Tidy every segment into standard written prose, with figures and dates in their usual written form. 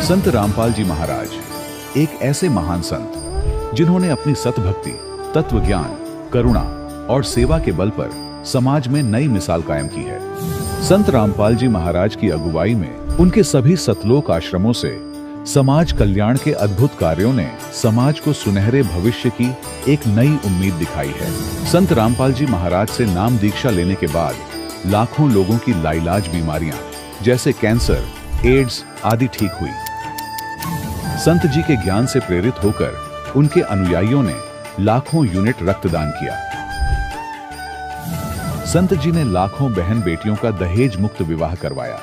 संत रामपाल जी महाराज एक ऐसे महान संत जिन्होंने अपनी सतभक्ति, तत्व ज्ञान, करुणा और सेवा के बल पर समाज में नई मिसाल कायम की है। संत रामपाल जी महाराज की अगुवाई में उनके सभी सतलोक आश्रमों से समाज कल्याण के अद्भुत कार्यों ने समाज को सुनहरे भविष्य की एक नई उम्मीद दिखाई है। संत रामपाल जी महाराज से नाम दीक्षा लेने के बाद लाखों लोगों की लाइलाज बीमारियां जैसे कैंसर, एड्स आदि ठीक हुई। संत जी के ज्ञान से प्रेरित होकर उनके अनुयायियों ने लाखों यूनिट रक्तदान किया। संत जी ने लाखों बहन बेटियों का दहेज मुक्त विवाह करवाया।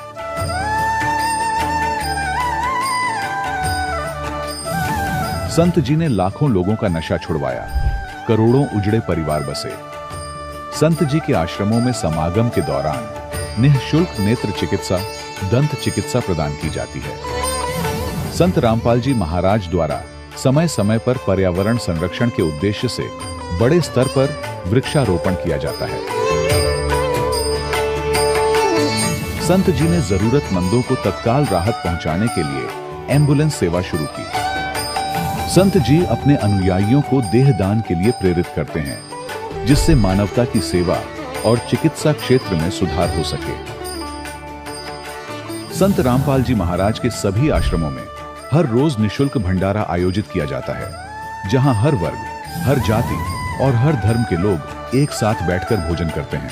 संत जी ने लाखों लोगों का नशा छुड़वाया, करोड़ों उजड़े परिवार बसे। संत जी के आश्रमों में समागम के दौरान निःशुल्क नेत्र चिकित्सा, दंत चिकित्सा प्रदान की जाती है। संत रामपाल जी महाराज द्वारा समय समय पर पर्यावरण संरक्षण के उद्देश्य से बड़े स्तर पर वृक्षारोपण किया जाता है। संत जी ने जरूरतमंदों को तत्काल राहत पहुंचाने के लिए एम्बुलेंस सेवा शुरू की। संत जी अपने अनुयायियों को देहदान के लिए प्रेरित करते हैं, जिससे मानवता की सेवा और चिकित्सा क्षेत्र में सुधार हो सके। संत रामपाल जी महाराज के सभी आश्रमों में हर रोज निःशुल्क भंडारा आयोजित किया जाता है, जहां हर वर्ग, हर जाति और हर धर्म के लोग एक साथ बैठकर भोजन करते हैं।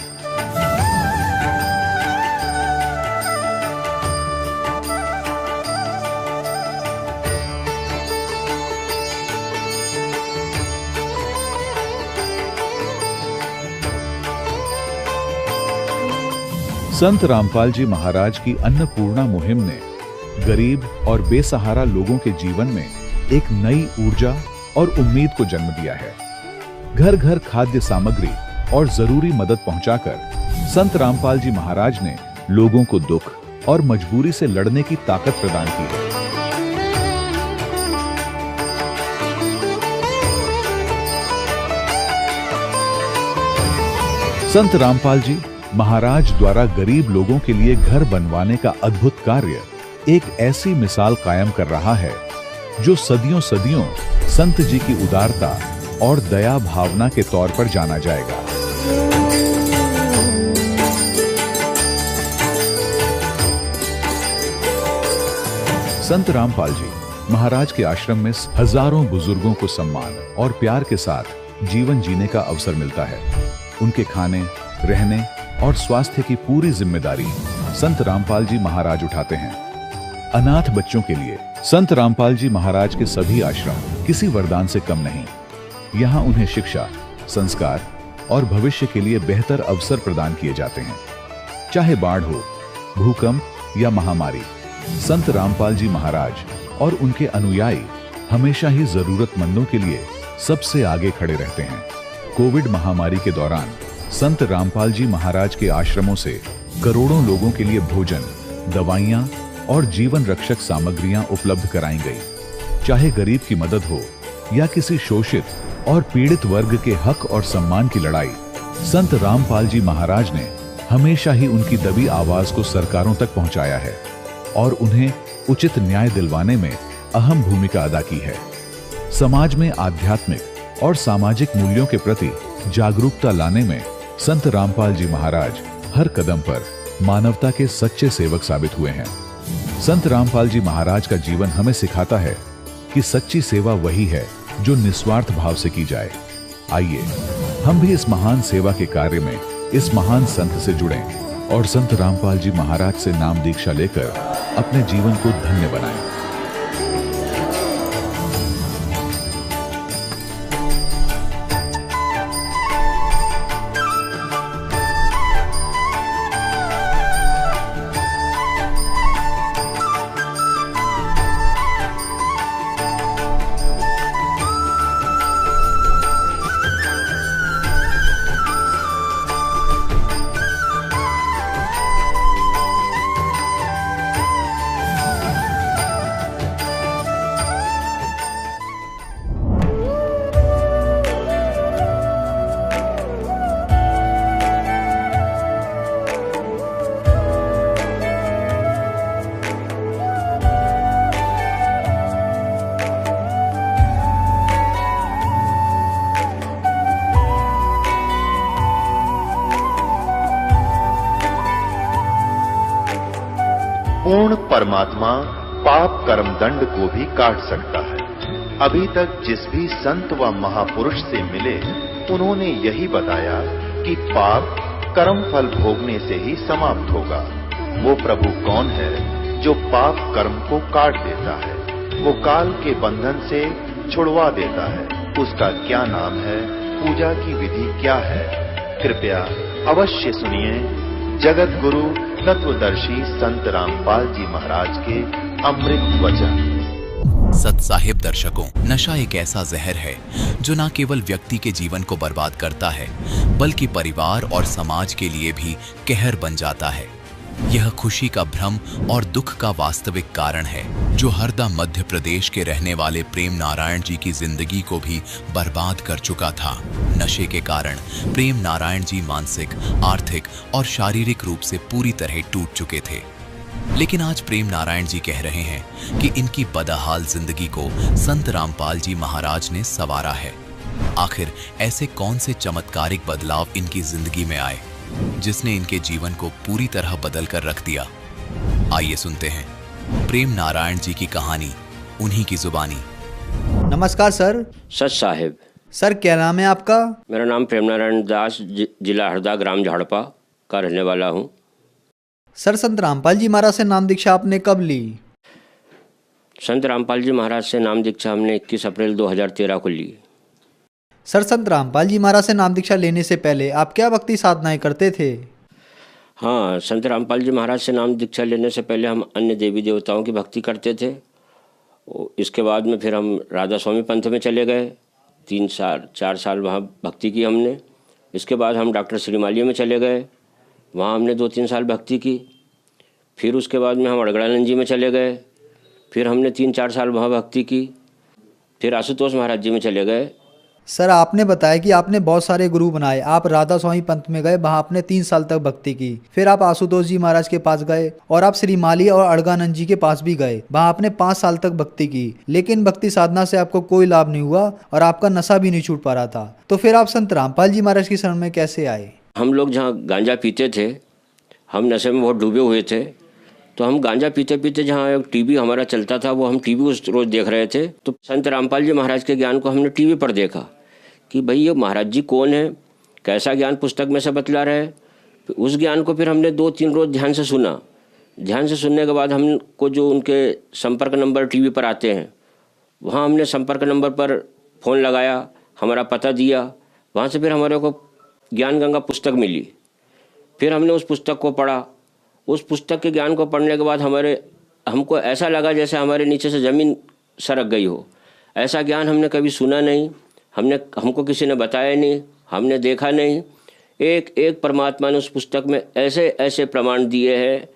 संत रामपाल जी महाराज की अन्नपूर्णा मुहिम ने गरीब और बेसहारा लोगों के जीवन में एक नई ऊर्जा और उम्मीद को जन्म दिया है। घर घर खाद्य सामग्री और जरूरी मदद पहुंचाकर संत रामपाल जी महाराज ने लोगों को दुख और मजबूरी से लड़ने की ताकत प्रदान की है। संत रामपाल जी महाराज द्वारा गरीब लोगों के लिए घर बनवाने का अद्भुत कार्य एक ऐसी मिसाल कायम कर रहा है जो सदियों सदियों संत जी की उदारता और दया भावना के तौर पर जाना जाएगा। संत रामपाल जी महाराज के आश्रम में हजारों बुजुर्गों को सम्मान और प्यार के साथ जीवन जीने का अवसर मिलता है। उनके खाने, रहने और स्वास्थ्य की पूरी जिम्मेदारी संत रामपाल जी महाराज उठाते हैं। अनाथ बच्चों के लिए संत रामपाल जी महाराज के सभी आश्रम किसी वरदान से कम नहीं। यहाँ उन्हें शिक्षा, संस्कार और भविष्य के लिए बेहतर अवसर प्रदान किए जाते हैं। चाहे बाढ़ हो, भूकंप या महामारी, संत रामपाल जी महाराज और उनके अनुयायी हमेशा ही जरूरतमंदों के लिए सबसे आगे खड़े रहते हैं। कोविड महामारी के दौरान संत रामपाल जी महाराज के आश्रमों से करोड़ों लोगों के लिए भोजन, दवाइयां और जीवन रक्षक सामग्रियां उपलब्ध कराई गई। चाहे गरीब की मदद हो या किसी शोषित और पीड़ित वर्ग के हक और सम्मान की लड़ाई, संत रामपाल जी महाराज ने हमेशा ही उनकी दबी आवाज को सरकारों तक पहुंचाया है और उन्हें उचित न्याय दिलवाने में अहम भूमिका अदा की है। समाज में आध्यात्मिक और सामाजिक मूल्यों के प्रति जागरूकता लाने में संत रामपाल जी महाराज हर कदम पर मानवता के सच्चे सेवक साबित हुए हैं। संत रामपाल जी महाराज का जीवन हमें सिखाता है कि सच्ची सेवा वही है जो निस्वार्थ भाव से की जाए। आइए हम भी इस महान सेवा के कार्य में इस महान संत से जुड़ें और संत रामपाल जी महाराज से नाम दीक्षा लेकर अपने जीवन को धन्य बनाएं। परमात्मा पाप कर्म दंड को भी काट सकता है। अभी तक जिस भी संत व महापुरुष से मिले, उन्होंने यही बताया कि पाप कर्म फल भोगने से ही समाप्त होगा। वो प्रभु कौन है जो पाप कर्म को काट देता है, वो काल के बंधन से छुड़वा देता है? उसका क्या नाम है? पूजा की विधि क्या है? कृपया अवश्य सुनिए जगत गुरु तत्वदर्शी संत रामपाल जी महाराज के अमृत वचन। सत्साहिब दर्शकों, नशा एक ऐसा जहर है जो न केवल व्यक्ति के जीवन को बर्बाद करता है, बल्कि परिवार और समाज के लिए भी कहर बन जाता है। यह खुशी का भ्रम और दुख का वास्तविक कारण है, जो हरदा मध्य प्रदेश के रहने वाले प्रेम नारायण जी की जिंदगी को भी बर्बाद कर चुका था। नशे के कारण प्रेम नारायण जी मानसिक, आर्थिक और शारीरिक रूप से पूरी तरह टूट चुके थे। लेकिन आज प्रेम नारायण जी कह रहे हैं कि इनकी बदहाल जिंदगी को संत रामपाल जी महाराज ने संवारा है। आखिर ऐसे कौन से चमत्कारिक बदलाव इनकी जिंदगी में आए, जिसने इनके जीवन को पूरी तरह बदल कर रख दिया? आइए सुनते हैं प्रेम नारायण जी की कहानी, उन्हीं की जुबानी। नमस्कार सर। सच साहिब। सर क्या नाम है आपका? मेरा नाम प्रेम नारायण दास, जिला हरदा, ग्राम झाड़पा का रहने वाला हूँ। सर संत रामपाल जी महाराज से नाम दीक्षा आपने कब ली? संत रामपाल जी महाराज से नाम दीक्षा हमने 21 अप्रैल 2013 को ली। सर संत रामपाल जी महाराज से नाम दीक्षा लेने से पहले आप क्या भक्ति साधनाएं करते थे? हाँ, संत रामपाल जी महाराज से नाम दीक्षा लेने से पहले हम अन्य देवी देवताओं की भक्ति करते थे। इसके बाद में फिर हम राधा स्वामी पंथ में चले गए। 4 साल वहाँ भक्ति की हमने। इसके बाद हम डॉक्टर श्रीमालिया में चले गए, वहाँ हमने 2-3 साल भक्ति की। फिर उसके बाद में हम अड़गड़ानंद जी में चले गए, फिर हमने 3-4 साल वहाँ भक्ति की। फिर आशुतोष महाराज जी में चले गए। सर आपने बताया कि आपने बहुत सारे गुरु बनाए। आप राधा स्वामी पंथ में गए, वहाँ आपने 3 साल तक भक्ति की। फिर आप आशुतोष जी महाराज के पास गए और आप श्री माली और अड़गानंद जी के पास भी गए, वहाँ आपने 5 साल तक भक्ति की। लेकिन भक्ति साधना से आपको कोई लाभ नहीं हुआ और आपका नशा भी नहीं छूट पा रहा था। तो फिर आप संत रामपाल जी महाराज की शरण में कैसे आए? हम लोग जहाँ गांजा पीते थे, हम नशे में बहुत डूबे हुए थे, तो हम गांजा पीते पीते जहाँ एक टीवी हमारा चलता था, वो हम टीवी उस रोज़ देख रहे थे। तो संत रामपाल जी महाराज के ज्ञान को हमने टीवी पर देखा कि भाई ये महाराज जी कौन है, कैसा ज्ञान पुस्तक में से बतला रहे हैं। उस ज्ञान को फिर हमने 2-3 रोज़ ध्यान से सुना। ध्यान से सुनने के बाद हमको जो उनके संपर्क नंबर टीवी पर आते हैं, वहाँ हमने संपर्क नंबर पर फ़ोन लगाया, हमारा पता दिया। वहाँ से फिर हमारे को ज्ञान गंगा पुस्तक मिली। फिर हमने उस पुस्तक को पढ़ा। उस पुस्तक के ज्ञान को पढ़ने के बाद हमको ऐसा लगा जैसे हमारे नीचे से ज़मीन सरक गई हो। ऐसा ज्ञान हमने कभी सुना नहीं, हमको किसी ने बताया नहीं, हमने देखा नहीं। एक एक परमात्मा ने उस पुस्तक में ऐसे ऐसे प्रमाण दिए हैं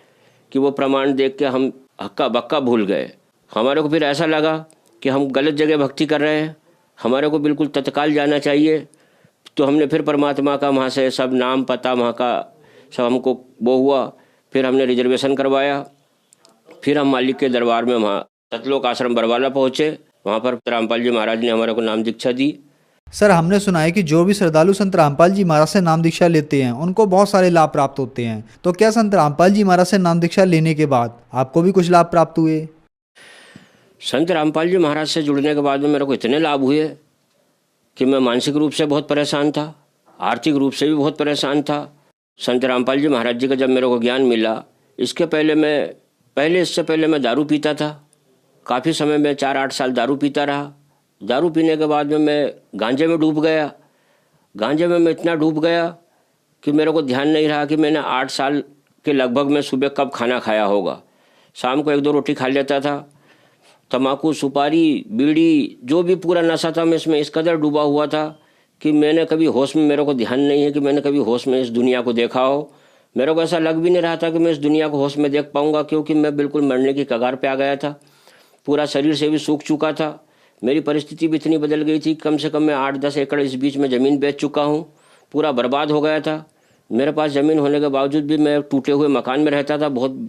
कि वो प्रमाण देख के हम हक्का बक्का भूल गए। हमारे को फिर ऐसा लगा कि हम गलत जगह भक्ति कर रहे हैं, हमारे को बिल्कुल तत्काल जाना चाहिए। तो हमने फिर परमात्मा का वहाँ से सब नाम पता वहाँ का सब हमको वो हुआ। फिर हमने रिजर्वेशन करवाया। फिर हम मालिक के दरबार में वहाँ सतलोक आश्रम बरवाला पहुँचे। वहाँ पर रामपाल जी महाराज ने हमारे को नाम दीक्षा दी। सर हमने सुना है कि जो भी श्रद्धालु संत रामपाल जी महाराज से नाम दीक्षा लेते हैं उनको बहुत सारे लाभ प्राप्त होते हैं। तो क्या संत रामपाल जी महाराज से नाम दीक्षा लेने के बाद आपको भी कुछ लाभ प्राप्त हुए? संत रामपाल जी महाराज से जुड़ने के बाद में मेरे को इतने लाभ हुए कि मैं मानसिक रूप से बहुत परेशान था, आर्थिक रूप से भी बहुत परेशान था। संत रामपाल जी महाराज जी का जब मेरे को ज्ञान मिला, इससे पहले मैं दारू पीता था। काफ़ी समय में 4-8 साल दारू पीता रहा। दारू पीने के बाद में मैं गांजे में डूब गया। गांजे में मैं इतना डूब गया कि मेरे को ध्यान नहीं रहा कि मैंने 8 साल के लगभग में सुबह कब खाना खाया होगा। शाम को 1-2 रोटी खा लेता था। तम्बाकू, सुपारी, बीड़ी, जो भी पूरा नशा था मैं इसमें इस कदर डूबा हुआ था कि मैंने कभी होश में, मेरे को ध्यान नहीं है कि मैंने कभी होश में इस दुनिया को देखा हो। मेरे को ऐसा लग भी नहीं रहा था कि मैं इस दुनिया को होश में देख पाऊँगा, क्योंकि मैं बिल्कुल मरने की कगार पे आ गया था। पूरा शरीर से भी सूख चुका था। मेरी परिस्थिति भी इतनी बदल गई थी, कम से कम मैं 8-10 एकड़ इस बीच में ज़मीन बेच चुका हूँ। पूरा बर्बाद हो गया था। मेरे पास ज़मीन होने के बावजूद भी मैं टूटे हुए मकान में रहता था। बहुत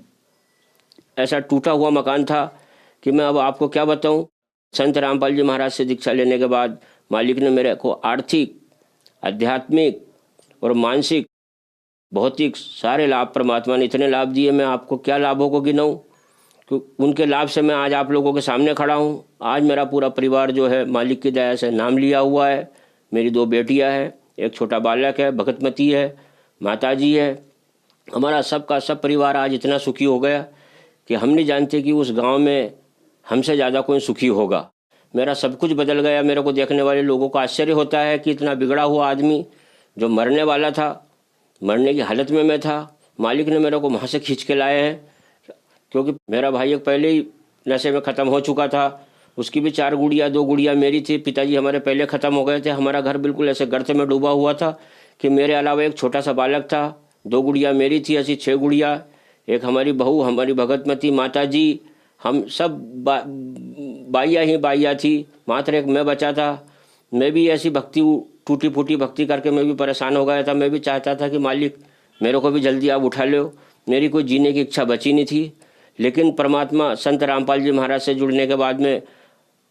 ऐसा टूटा हुआ मकान था कि मैं अब आपको क्या बताऊँ। संत रामपाल जी महाराज से दीक्षा लेने के बाद मालिक ने मेरे को आर्थिक, आध्यात्मिक और मानसिक, भौतिक सारे लाभ, परमात्मा ने इतने लाभ दिए, मैं आपको क्या लाभों को गिनाऊँ। उनके लाभ से मैं आज आप लोगों के सामने खड़ा हूँ। आज मेरा पूरा परिवार जो है मालिक की दया से नाम लिया हुआ है। मेरी 2 बेटियाँ हैं, एक छोटा बालक है, भगतमती है, माताजी है। हमारा सबका सब परिवार आज इतना सुखी हो गया कि हम नहीं जानते कि उस गांव में हमसे ज़्यादा कोई सुखी होगा। मेरा सब कुछ बदल गया। मेरे को देखने वाले लोगों को आश्चर्य होता है कि इतना बिगड़ा हुआ आदमी जो मरने वाला था, मरने की हालत में मैं था, मालिक ने मेरे को वहाँ से खींच के लाए हैं। क्योंकि मेरा भाई एक पहले ही नशे में ख़त्म हो चुका था, उसकी भी 4 गुड़िया, 2 गुड़िया मेरी थी। पिताजी हमारे पहले ख़त्म हो गए थे। हमारा घर बिल्कुल ऐसे गर्त में डूबा हुआ था कि मेरे अलावा एक छोटा सा बालक था, 2 गुड़िया मेरी थी, ऐसी 6 गुड़िया, एक हमारी बहू, हमारी भगतमती माता जी, हम सब बाइया ही बाइया थी, मात्र एक मैं बचा था। मैं भी ऐसी भक्ति, टूटी फूटी भक्ति करके मैं भी परेशान हो गया था। मैं भी चाहता था कि मालिक मेरे को भी जल्दी आप उठा लो। मेरी कोई जीने की इच्छा बची नहीं थी। लेकिन परमात्मा संत रामपाल जी महाराज से जुड़ने के बाद में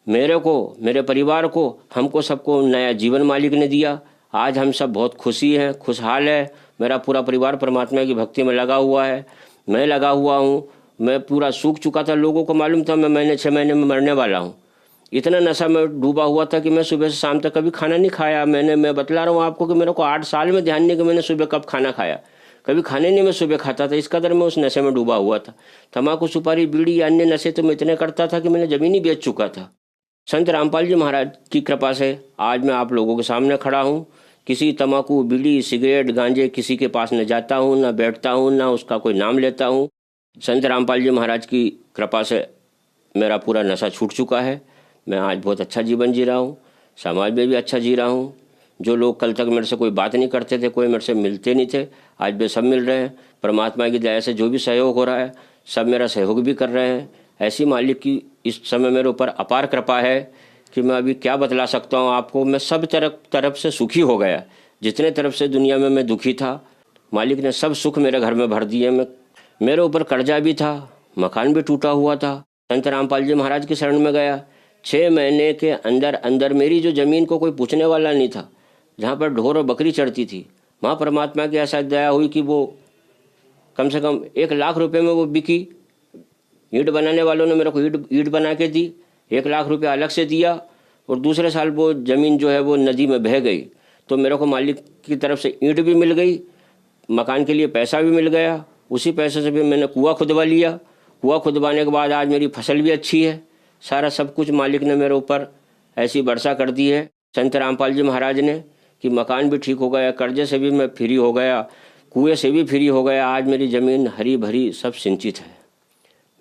मेरे को, मेरे परिवार को, हमको सबको नया जीवन मालिक ने दिया। आज हम सब बहुत खुशी हैं, खुशहाल है। मेरा पूरा परिवार परमात्मा की भक्ति में लगा हुआ है, मैं लगा हुआ हूँ। मैं पूरा सूख चुका था, लोगों को मालूम था मैं 6 महीने में मरने वाला हूँ। इतना नशा में डूबा हुआ था कि मैं सुबह से शाम तक कभी खाना नहीं खाया। मैं बतला रहा हूँ आपको कि मेरे को 8 साल में ध्यान नहीं कि मैंने सुबह कब खाना खाया। कभी खाने नहीं मैं सुबह खाता था, इस कदर मैं उस नशे में डूबा हुआ था। तम्बाकू, सुपारी, बीड़ी, अन्य नशे तो मैं इतने करता था कि मैंने ज़मीन ही बेच चुका था। संत रामपाल जी महाराज की कृपा से आज मैं आप लोगों के सामने खड़ा हूँ। किसी तम्बाकू, बीड़ी, सिगरेट, गांजे किसी के पास न जाता हूँ, न बैठता हूँ, न उसका कोई नाम लेता हूँ। संत रामपाल जी महाराज की कृपा से मेरा पूरा नशा छूट चुका है। मैं आज बहुत अच्छा जीवन जी रहा हूँ, समाज में भी अच्छा जी रहा हूँ। जो लोग कल तक मेरे से कोई बात नहीं करते थे, कोई मेरे से मिलते नहीं थे, आज वे सब मिल रहे हैं। परमात्मा की दया से जो भी सहयोग हो रहा है, सब मेरा सहयोग भी कर रहे हैं। ऐसी मालिक की इस समय मेरे ऊपर अपार कृपा है कि मैं अभी क्या बतला सकता हूँ आपको। मैं सब तरफ से सुखी हो गया। जितने तरफ से दुनिया में मैं दुखी था, मालिक ने सब सुख मेरे घर में भर दिए। मेरे ऊपर कर्जा भी था, मकान भी टूटा हुआ था। संत रामपाल जी महाराज की शरण में गया। 6 महीने के अंदर अंदर मेरी जो ज़मीन को कोई पूछने वाला नहीं था, जहाँ पर ढोर और बकरी चढ़ती थी, वहाँ परमात्मा की ऐसा दया हुई कि वो कम से कम 1 लाख रुपए में वो बिकी। ईंट बनाने वालों ने मेरे को ईंट बना के दी, 1 लाख रुपया अलग से दिया। और दूसरे साल वो ज़मीन जो है वो नदी में बह गई। तो मेरे को मालिक की तरफ से ईंट भी मिल गई, मकान के लिए पैसा भी मिल गया। उसी पैसे से भी मैंने कुआं खुदवा लिया। कुआं खुदवाने के बाद आज मेरी फसल भी अच्छी है। सारा सब कुछ मालिक ने मेरे ऊपर ऐसी वर्षा कर दी है संत रामपाल जी महाराज ने कि मकान भी ठीक हो गया, कर्जे से भी मैं फ्री हो गया, कुएं से भी फ्री हो गया। आज मेरी ज़मीन हरी भरी सब सिंचित है।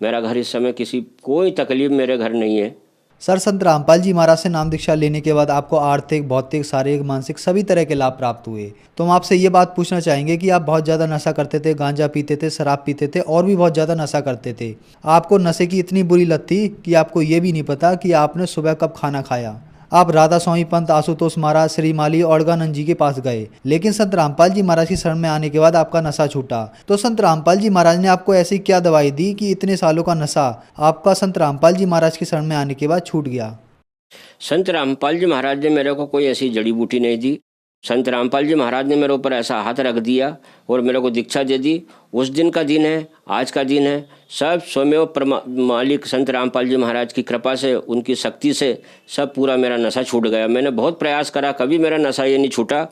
मेरा घर इस समय कोई तकलीफ मेरे घर नहीं है। सर, संत रामपाल जी महाराज से नाम दीक्षा लेने के बाद आपको आर्थिक, भौतिक, शारीरिक, मानसिक सभी तरह के लाभ प्राप्त हुए। तो हम आपसे ये बात पूछना चाहेंगे कि आप बहुत ज़्यादा नशा करते थे, गांजा पीते थे, शराब पीते थे और भी बहुत ज़्यादा नशा करते थे। आपको नशे की इतनी बुरी लत थी कि आपको ये भी नहीं पता कि आपने सुबह कब खाना खाया। आप राधा स्वामी पंत, आशुतोष महाराज, श्री माली और अड़गानंद जी के पास गए, लेकिन संत रामपाल जी महाराज की शरण में आने के बाद आपका नशा छूटा। तो संत रामपाल जी महाराज ने आपको ऐसी क्या दवाई दी कि इतने सालों का नशा आपका संत रामपाल जी महाराज की शरण में आने के बाद छूट गया? संत रामपाल जी महाराज ने मेरे को कोई ऐसी जड़ी बूटी नहीं दी। संत रामपाल जी महाराज ने मेरे ऊपर ऐसा हाथ रख दिया और मेरे को दीक्षा दे दी। उस दिन का दिन है, आज का दिन है, सब स्वयं मालिक संत रामपाल जी महाराज की कृपा से, उनकी शक्ति से सब पूरा मेरा नशा छूट गया। मैंने बहुत प्रयास करा, कभी मेरा नशा ये नहीं छूटा,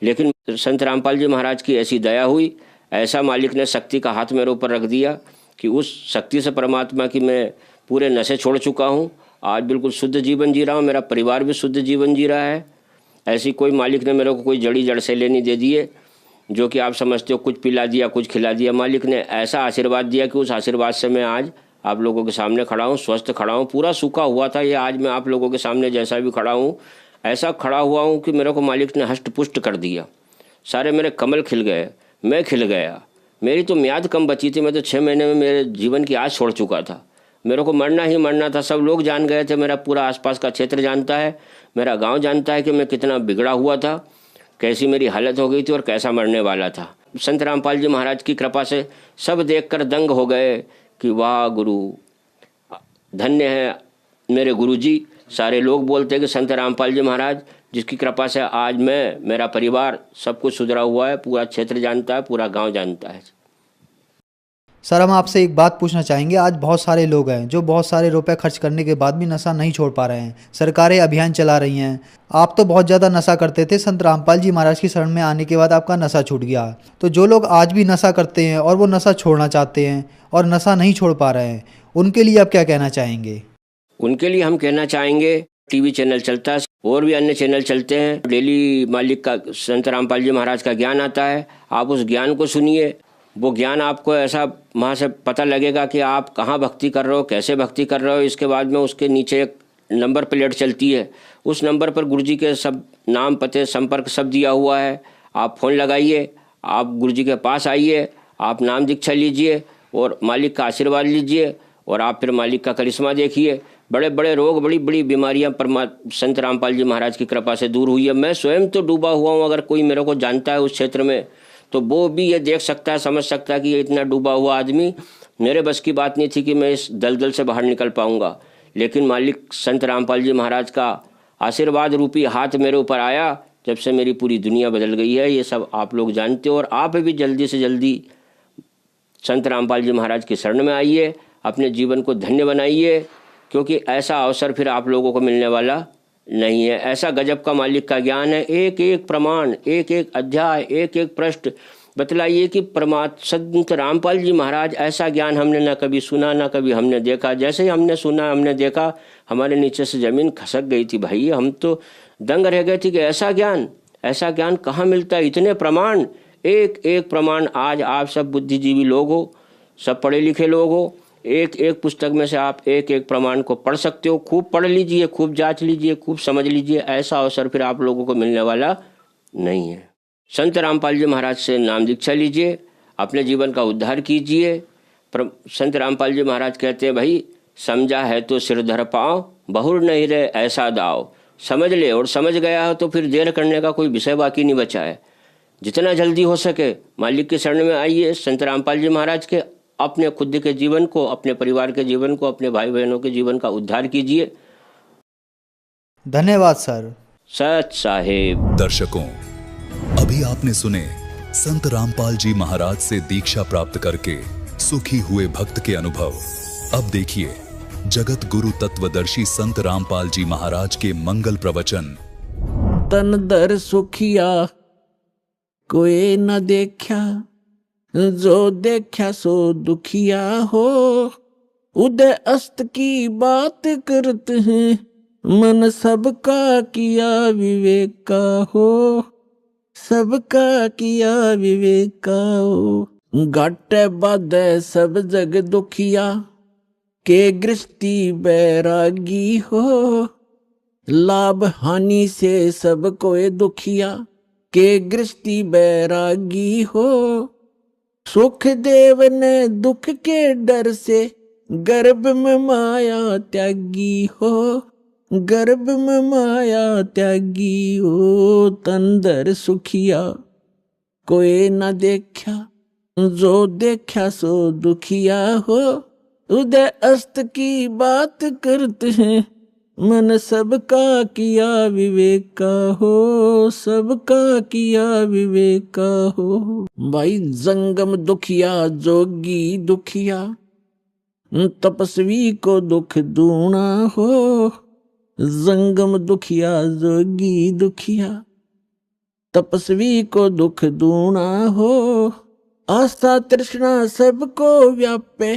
लेकिन संत रामपाल जी महाराज की ऐसी दया हुई, ऐसा मालिक ने शक्ति का हाथ मेरे ऊपर रख दिया कि उस शक्ति से परमात्मा की मैं पूरे नशे छोड़ चुका हूँ। आज बिल्कुल शुद्ध जीवन जी रहा हूँ, मेरा परिवार भी शुद्ध जीवन जी रहा है। ऐसी कोई मालिक ने मेरे को कोई जड़ से लेनी दे दिए जो कि आप समझते हो कुछ पिला दिया, कुछ खिला दिया। मालिक ने ऐसा आशीर्वाद दिया कि उस आशीर्वाद से मैं आज आप लोगों के सामने खड़ा हूँ, स्वस्थ खड़ा हूँ। पूरा सूखा हुआ था ये, आज मैं आप लोगों के सामने जैसा भी खड़ा हूँ ऐसा खड़ा हुआ हूँ कि मेरे को मालिक ने हष्ट पुष्ट कर दिया। सारे मेरे कमल खिल गए, मैं खिल गया। मेरी तो म्याद कम बची थी, मैं तो 6 महीने में मेरे जीवन की आस छोड़ चुका था। मेरे को मरना ही मरना था। सब लोग जान गए थे, मेरा पूरा आसपास का क्षेत्र जानता है, मेरा गांव जानता है कि मैं कितना बिगड़ा हुआ था, कैसी मेरी हालत हो गई थी और कैसा मरने वाला था। संत रामपाल जी महाराज की कृपा से सब देखकर दंग हो गए कि वाह गुरु, धन्य है मेरे गुरु जी। सारे लोग बोलते हैं कि संत रामपाल जी महाराज जिसकी कृपा से आज मैं, मेरा परिवार सब कुछ सुधरा हुआ है। पूरा क्षेत्र जानता है, पूरा गाँव जानता है। सर हम आपसे एक बात पूछना चाहेंगे, आज बहुत सारे लोग हैं जो बहुत सारे रुपए खर्च करने के बाद भी नशा नहीं छोड़ पा रहे हैं। सरकारें अभियान चला रही हैं। आप तो बहुत ज़्यादा नशा करते थे, संत रामपाल जी महाराज की शरण में आने के बाद आपका नशा छूट गया। तो जो लोग आज भी नशा करते हैं और वो नशा छोड़ना चाहते हैं और नशा नहीं छोड़ पा रहे हैं, उनके लिए आप क्या कहना चाहेंगे? उनके लिए हम कहना चाहेंगे, टीवी चैनल चलता है और भी अन्य चैनल चलते हैं, डेली मालिक का संत रामपाल जी महाराज का ज्ञान आता है। आप उस ज्ञान को सुनिए, वो ज्ञान आपको ऐसा वहाँ से पता लगेगा कि आप कहाँ भक्ति कर रहे हो, कैसे भक्ति कर रहे हो। इसके बाद में उसके नीचे एक नंबर प्लेट चलती है, उस नंबर पर गुरुजी के सब नाम, पते, संपर्क सब दिया हुआ है। आप फ़ोन लगाइए, आप गुरुजी के पास आइए, आप नाम दीक्षा लीजिए और मालिक का आशीर्वाद लीजिए और आप फिर मालिक का करिश्मा देखिए। बड़े बड़े रोग, बड़ी बड़ी बीमारियां संत रामपाल जी महाराज की कृपा से दूर हुई है। मैं स्वयं तो डूबा हुआ हूँ, अगर कोई मेरे को जानता है उस क्षेत्र में तो वो भी ये देख सकता है, समझ सकता है कि ये इतना डूबा हुआ आदमी, मेरे बस की बात नहीं थी कि मैं इस दलदल से बाहर निकल पाऊंगा। लेकिन मालिक संत रामपाल जी महाराज का आशीर्वाद रूपी हाथ मेरे ऊपर आया, जब से मेरी पूरी दुनिया बदल गई है। ये सब आप लोग जानते हो और आप भी जल्दी से जल्दी संत रामपाल जी महाराज की शरण में आइए, अपने जीवन को धन्य बनाइए, क्योंकि ऐसा अवसर फिर आप लोगों को मिलने वाला नहीं है। ऐसा गजब का मालिक का ज्ञान है, एक एक प्रमाण, एक एक अध्याय, एक एक पृष्ठ बतलाइए कि संत रामपाल जी महाराज, ऐसा ज्ञान हमने ना कभी सुना ना कभी हमने देखा। जैसे ही हमने सुना, हमने देखा, हमारे नीचे से ज़मीन खसक गई थी भाई। हम तो दंग रह गए थे कि ऐसा ज्ञान कहाँ मिलता है। इतने प्रमाण, एक एक प्रमाण। आज आप सब बुद्धिजीवी लोग हो, सब पढ़े लिखे लोग हो, एक एक पुस्तक में से आप एक एक प्रमाण को पढ़ सकते हो। खूब पढ़ लीजिए, खूब जांच लीजिए, खूब समझ लीजिए। ऐसा अवसर फिर आप लोगों को मिलने वाला नहीं है। संत रामपाल जी महाराज से नाम दीक्षा लीजिए, अपने जीवन का उद्धार कीजिए। संत रामपाल जी महाराज कहते हैं, भाई समझा है तो सिर धर पाओ, बहुर नहीं रहे ऐसा दाव। समझ ले और समझ गया हो तो फिर देर करने का कोई विषय बाकी नहीं बचा है। जितना जल्दी हो सके मालिक के शरण में आइए, संत रामपाल जी महाराज के, अपने खुद के जीवन को, अपने परिवार के जीवन को, अपने भाई बहनों के जीवन का उद्धार कीजिए। धन्यवाद सर। सत साहेब। दर्शकों, अभी आपने सुने संत रामपाल जी महाराज से दीक्षा प्राप्त करके सुखी हुए भक्त के अनुभव। अब देखिए जगत गुरु तत्वदर्शी संत रामपाल जी महाराज के मंगल प्रवचन। तन दर सुखिया कोई न देखा, जो देखा सो दुखिया हो। उदय अस्त की बात करते हैं, मन सबका किया विवेक का हो, सबका किया विवेक का हो। घाटे बाधे सब जग दुखिया, के गृहस्थी बैरागी हो। लाभ हानि से सब कोई दुखिया, के गृहस्थी बैरागी हो। सुख देव ने दुख के डर से, गर्भ में माया त्यागी हो, गर्भ में माया त्यागी हो। तंदर सुखिया कोई न देखा, जो देखा सो दुखिया हो। उदय अस्त की बात करते हैं, मन सबका किया विवेक का हो, सबका किया विवेक का हो। भाई जंगम दुखिया जोगी दुखिया, तपस्वी को दुख दूना हो। जंगम दुखिया जोगी दुखिया, तपस्वी को दुख दूना हो। आस्था तृष्णा सबको व्यापे,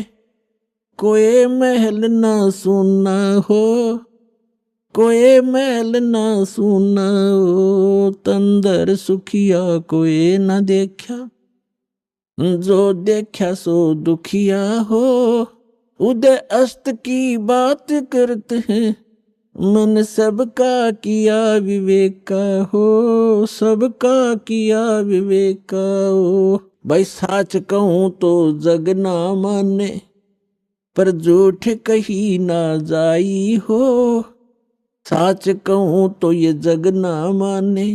कोई महल ना सुना हो, कोई महल ना सुना हो। तंदर सुखिया कोई न देखा, जो देखा सो दुखिया हो। उदय अस्त की बात करते हैं, मन सबका किया विवेक का हो, सबका किया विवेक का हो। भाई साच कहूँ तो जग ना माने, पर झूठ कही ना जाई हो। साच कहूँ तो ये जग ना माने,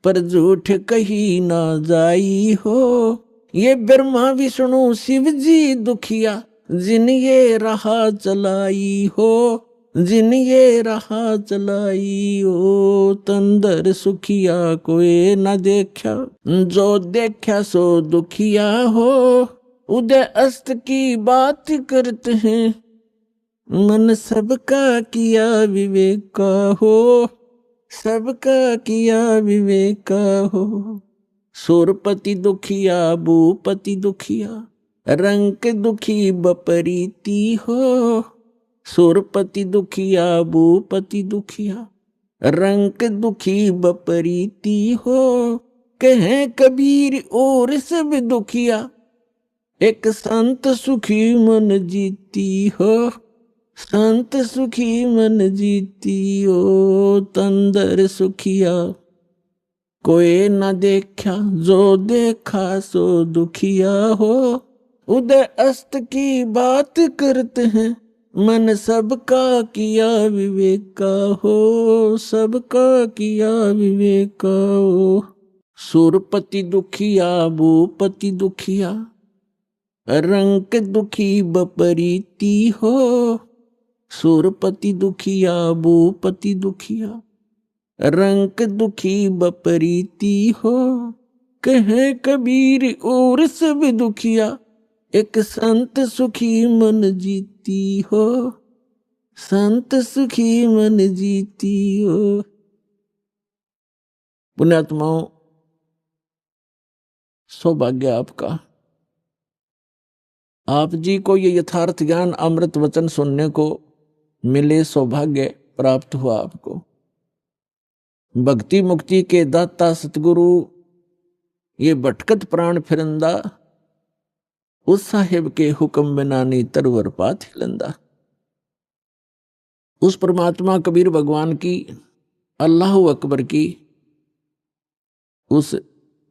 पर झूठ कही ना जाई हो। ये ब्रह्मा विष्णु शिव जी दुखिया, जिन ये राह चलाई हो, जिन ये राह चलाई हो। तंदर सुखिया कोई न देखा, जो देखा सो दुखिया हो। उदय अस्त की बात करते हैं, मन सबका किया विवेक का हो, सबका किया विवेक का हो। सुरपति दुखिया भूपति दुखिया, रंक दुखी बपरीती हो। सुरपति दुखिया भूपति दुखिया, रंक दुखी बपरीती हो। कहें कबीर और सब दुखिया, एक संत सुखी मन जीती हो। संत सुखी मन जीती हो। तंदर सुखिया कोई न देखा, जो देखा सो दुखिया हो। उदय अस्त की बात करते हैं, मन सबका किया विवेक का हो, सबका किया विवेक का हो। सुरपति दुखिया भूपति दुखिया, रंक दुखी बपरीती हो। सुरपति दुखिया भूपति दुखिया, रंक दुखी बपरीती हो। कहे कबीर और सब दुखिया, एक संत सुखी मन जीती हो। संत सुखी मन जीती हो। पुण्यात्माओं, सौभाग्य आपका, आप जी को ये यथार्थ ज्ञान अमृत वचन सुनने को मिले, सौभाग्य प्राप्त हुआ आपको। भक्ति मुक्ति के दाता सतगुरु, ये भटकत प्राण फिरंदा, उस साहिब के हुक्म बिना नहीं तरवर पात हिलंदा। उस परमात्मा कबीर भगवान की, अल्लाह अकबर की, उस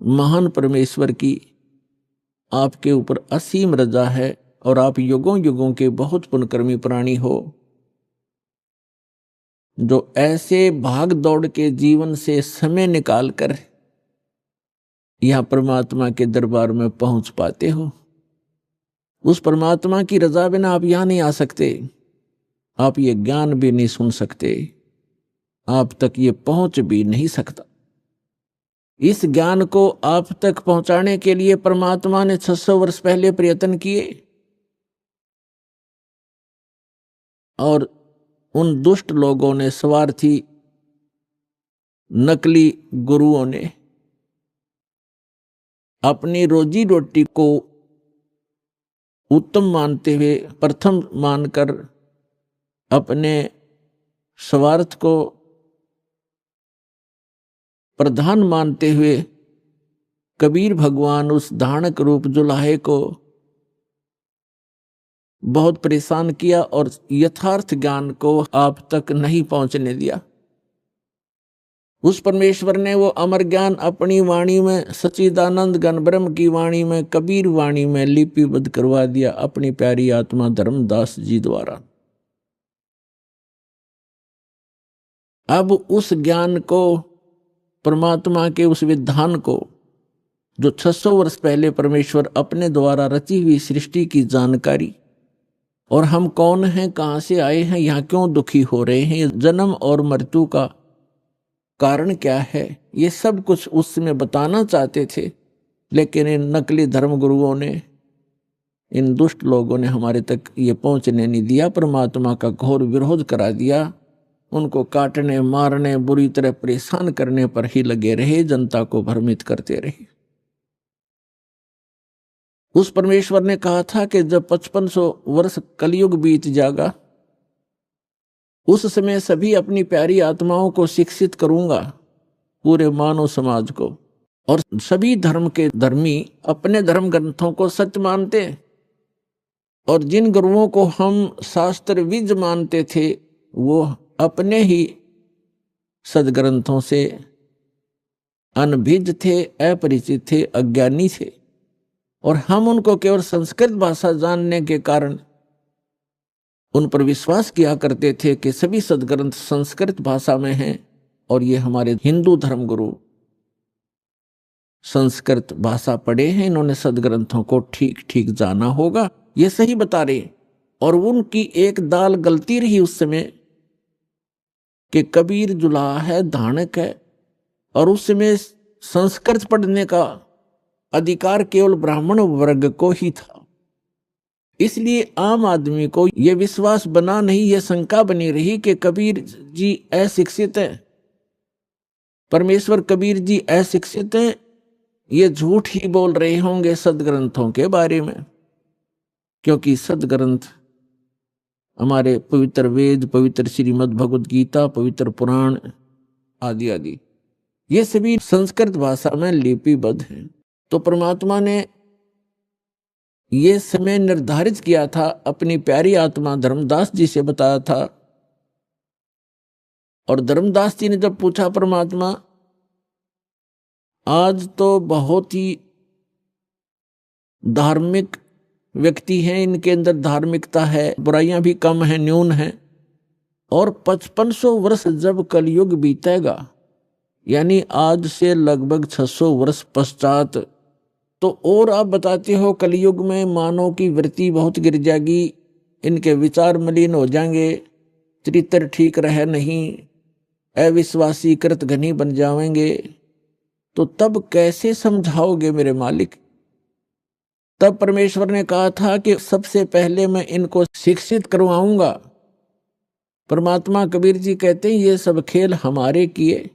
महान परमेश्वर की आपके ऊपर असीम रजा है और आप युगों युगों के बहुत पुण्यकर्मी प्राणी हो, जो ऐसे भाग दौड़ के जीवन से समय निकाल कर यहां परमात्मा के दरबार में पहुंच पाते हो। उस परमात्मा की रजा बिना आप यहां नहीं आ सकते, आप ये ज्ञान भी नहीं सुन सकते, आप तक ये पहुंच भी नहीं सकता। इस ज्ञान को आप तक पहुंचाने के लिए परमात्मा ने 600 वर्ष पहले प्रयत्न किए, और उन दुष्ट लोगों ने, स्वार्थी नकली गुरुओं ने अपनी रोजी रोटी को उत्तम मानते हुए, प्रथम मानकर अपने स्वार्थ को प्रधान मानते हुए कबीर भगवान उस धानक रूप जुलाहे को बहुत परेशान किया और यथार्थ ज्ञान को आप तक नहीं पहुंचने दिया। उस परमेश्वर ने वो अमर ज्ञान अपनी वाणी में, सच्चिदानंद घन ब्रह्म की वाणी में, कबीर वाणी में लिपिबद्ध करवा दिया अपनी प्यारी आत्मा धर्मदास जी द्वारा। अब उस ज्ञान को, परमात्मा के उस विधान को, जो 600 वर्ष पहले परमेश्वर अपने द्वारा रची हुई सृष्टि की जानकारी, और हम कौन हैं, कहां से आए हैं, यहां क्यों दुखी हो रहे हैं, जन्म और मृत्यु का कारण क्या है, ये सब कुछ उस समय बताना चाहते थे, लेकिन इन नकली धर्म गुरुओं ने, इन दुष्ट लोगों ने हमारे तक ये पहुंचने नहीं दिया। परमात्मा का घोर विरोध करा दिया, उनको काटने, मारने, बुरी तरह परेशान करने पर ही लगे रहे, जनता को भ्रमित करते रहे। उस परमेश्वर ने कहा था कि जब 5500 वर्ष कलयुग बीत जाएगा, उस समय सभी अपनी प्यारी आत्माओं को शिक्षित करूंगा, पूरे मानव समाज को, और सभी धर्म के धर्मी अपने धर्म ग्रंथों को सत्य मानते, और जिन गुरुओं को हम शास्त्र विज मानते थे वो अपने ही सदग्रंथों से अनभिज्ञ थे, अपरिचित थे, अज्ञानी थे, और हम उनको केवल संस्कृत भाषा जानने के कारण उन पर विश्वास किया करते थे कि सभी सदग्रंथ संस्कृत भाषा में हैं, और ये हमारे हिंदू धर्मगुरु संस्कृत भाषा पढ़े हैं, इन्होंने सदग्रंथों को ठीक ठीक जाना होगा, ये सही बता रहे। और उनकी एक दाल गलती रही उस समय कि कबीर जुलाहा है, धानक है, और उस समय संस्कृत पढ़ने का अधिकार केवल ब्राह्मण वर्ग को ही था। इसलिए आम आदमी को यह विश्वास बना नहीं, यह शंका बनी रही कि कबीर जी अशिक्षित हैं, परमेश्वर कबीर जी अशिक्षित हैं, ये झूठ ही बोल रहे होंगे सदग्रंथों के बारे में, क्योंकि सदग्रंथ हमारे पवित्र वेद, पवित्र श्रीमद् भगवद गीता, पवित्र पुराण आदि आदि ये सभी संस्कृत भाषा में लिपिबद्ध हैं। तो परमात्मा ने ये समय निर्धारित किया था, अपनी प्यारी आत्मा धर्मदास जी से बताया था। और धर्मदास जी ने जब पूछा, परमात्मा आज तो बहुत ही धार्मिक व्यक्ति हैं, इनके अंदर धार्मिकता है, बुराइयां भी कम हैं, न्यून हैं, और 5500 वर्ष जब कलयुग बीतेगा, यानी आज से लगभग 600 वर्ष पश्चात, तो और आप बताते हो कलयुग में मानव की वृत्ति बहुत गिर जाएगी, इनके विचार मलिन हो जाएंगे, चरित्र ठीक रहे नहीं, अविश्वासी कृतघ्नी बन जाएंगे, तो तब कैसे समझाओगे मेरे मालिक? तब परमेश्वर ने कहा था कि सबसे पहले मैं इनको शिक्षित करवाऊंगा। परमात्मा कबीर जी कहते हैं, ये सब खेल हमारे किए,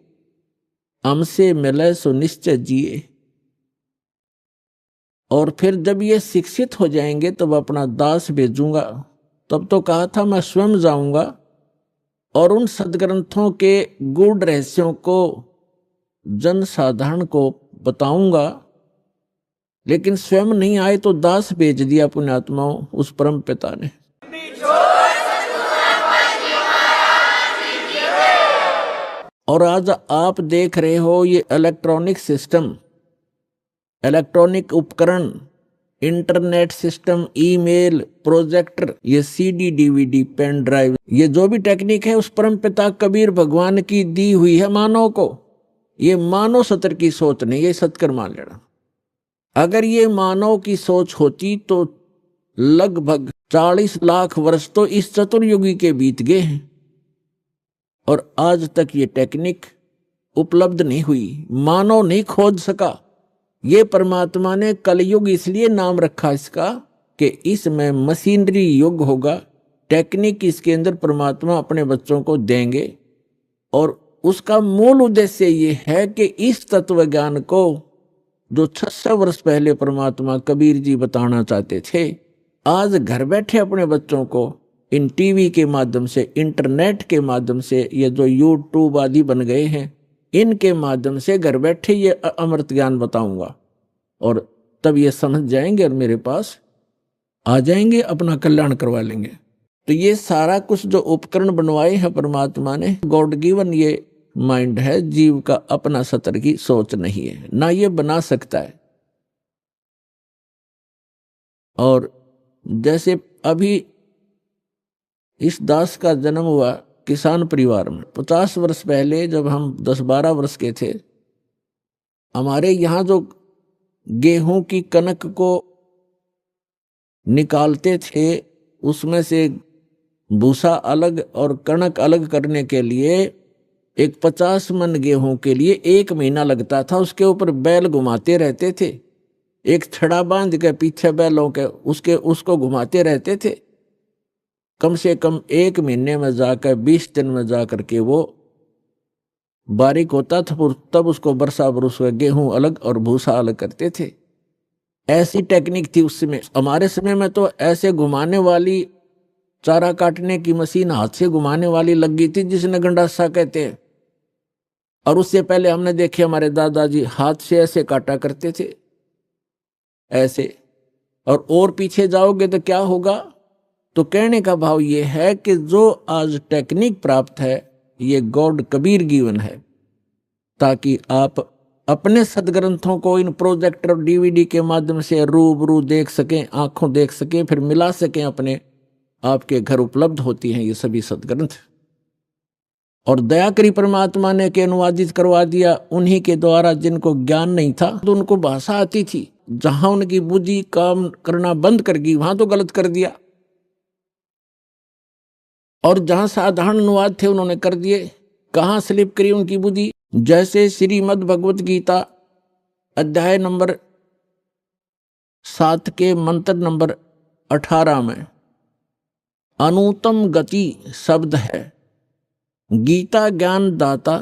हमसे मिले सो निश्चय जिए। और फिर जब ये शिक्षित हो जाएंगे तब अपना दास भेजूंगा। तब तो कहा था मैं स्वयं जाऊंगा और उन सदग्रंथों के गूढ़ रहस्यों को जन साधारण को बताऊंगा, लेकिन स्वयं नहीं आए तो दास भेज दिया पुण्यात्माओं उस परम पिता ने। और आज आप देख रहे हो ये इलेक्ट्रॉनिक सिस्टम, इलेक्ट्रॉनिक उपकरण, इंटरनेट सिस्टम, ईमेल, प्रोजेक्टर, ये सीडी, डीवीडी, पेन ड्राइव, ये जो भी टेक्निक है उस परम पिता कबीर भगवान की दी हुई है मानव को। ये मानव सत्र की सोच नहीं, ये सत्कर मान लेना। अगर ये मानव की सोच होती तो लगभग 40 लाख वर्ष तो इस चतुर्युगी के बीत गए हैं और आज तक ये टेक्निक उपलब्ध नहीं हुई, मानव नहीं खोज सका। ये परमात्मा ने कलयुग इसलिए नाम रखा इसका कि इसमें मशीनरी युग होगा, टेक्निक इसके अंदर परमात्मा अपने बच्चों को देंगे। और उसका मूल उद्देश्य ये है कि इस तत्व ज्ञान को जो 600 वर्ष पहले परमात्मा कबीर जी बताना चाहते थे, आज घर बैठे अपने बच्चों को इन टीवी के माध्यम से, इंटरनेट के माध्यम से, ये जो यूट्यूब आदि बन गए हैं, इनके माध्यम से घर बैठे ये अमृत ज्ञान बताऊंगा और तब ये समझ जाएंगे और मेरे पास आ जाएंगे, अपना कल्याण करवा लेंगे। तो ये सारा कुछ जो उपकरण बनवाए हैं परमात्मा ने, गॉड गिवन ये माइंड है, जीव का अपना सतर की सोच नहीं है, ना ये बना सकता है। और जैसे अभी इस दास का जन्म हुआ किसान परिवार में, 50 वर्ष पहले जब हम 10-12 वर्ष के थे, हमारे यहाँ जो गेहूं की कनक को निकालते थे उसमें से भूसा अलग और कणक अलग करने के लिए एक 50 मन गेहूं के लिए 1 महीना लगता था। उसके ऊपर बैल घुमाते रहते थे, एक छड़ा बांध के पीछे बैलों के उसको घुमाते रहते थे। कम से कम 1 महीने में जाकर 20 दिन में जाकर के वो बारीक होता था, तब उसको बरसा बरस गेहूं अलग और भूसा अलग करते थे। ऐसी टेक्निक थी उस समय। हमारे समय में तो ऐसे घुमाने वाली, चारा काटने की मशीन हाथ से घुमाने वाली लग गई थी जिसने गंडासा कहते हैं। और उससे पहले हमने देखे हमारे दादाजी हाथ से ऐसे काटा करते थे, ऐसे। और पीछे जाओगे तो क्या होगा? तो कहने का भाव ये है कि जो आज टेक्निक प्राप्त है ये गॉड कबीर गिवन है, ताकि आप अपने सदग्रंथों को इन प्रोजेक्टर और डीवीडी के माध्यम से रूबरू देख सकें, आंखों देख सकें, फिर मिला सकें अपने। आपके घर उपलब्ध होती हैं ये सभी सदग्रंथ। और दया करी परमात्मा ने के अनुवादित करवा दिया उन्हीं के द्वारा जिनको ज्ञान नहीं था, तो उनको भाषा आती थी। जहां उनकी बुद्धि काम करना बंद कर गई वहां तो गलत कर दिया, और जहां साधारण अनुवाद थे उन्होंने कर दिए। कहां स्लिप करी उनकी बुद्धि? जैसे श्रीमद् भगवत गीता अध्याय नंबर 7 के मंत्र नंबर 18 में अनुत्तम गति शब्द है। गीता ज्ञान दाता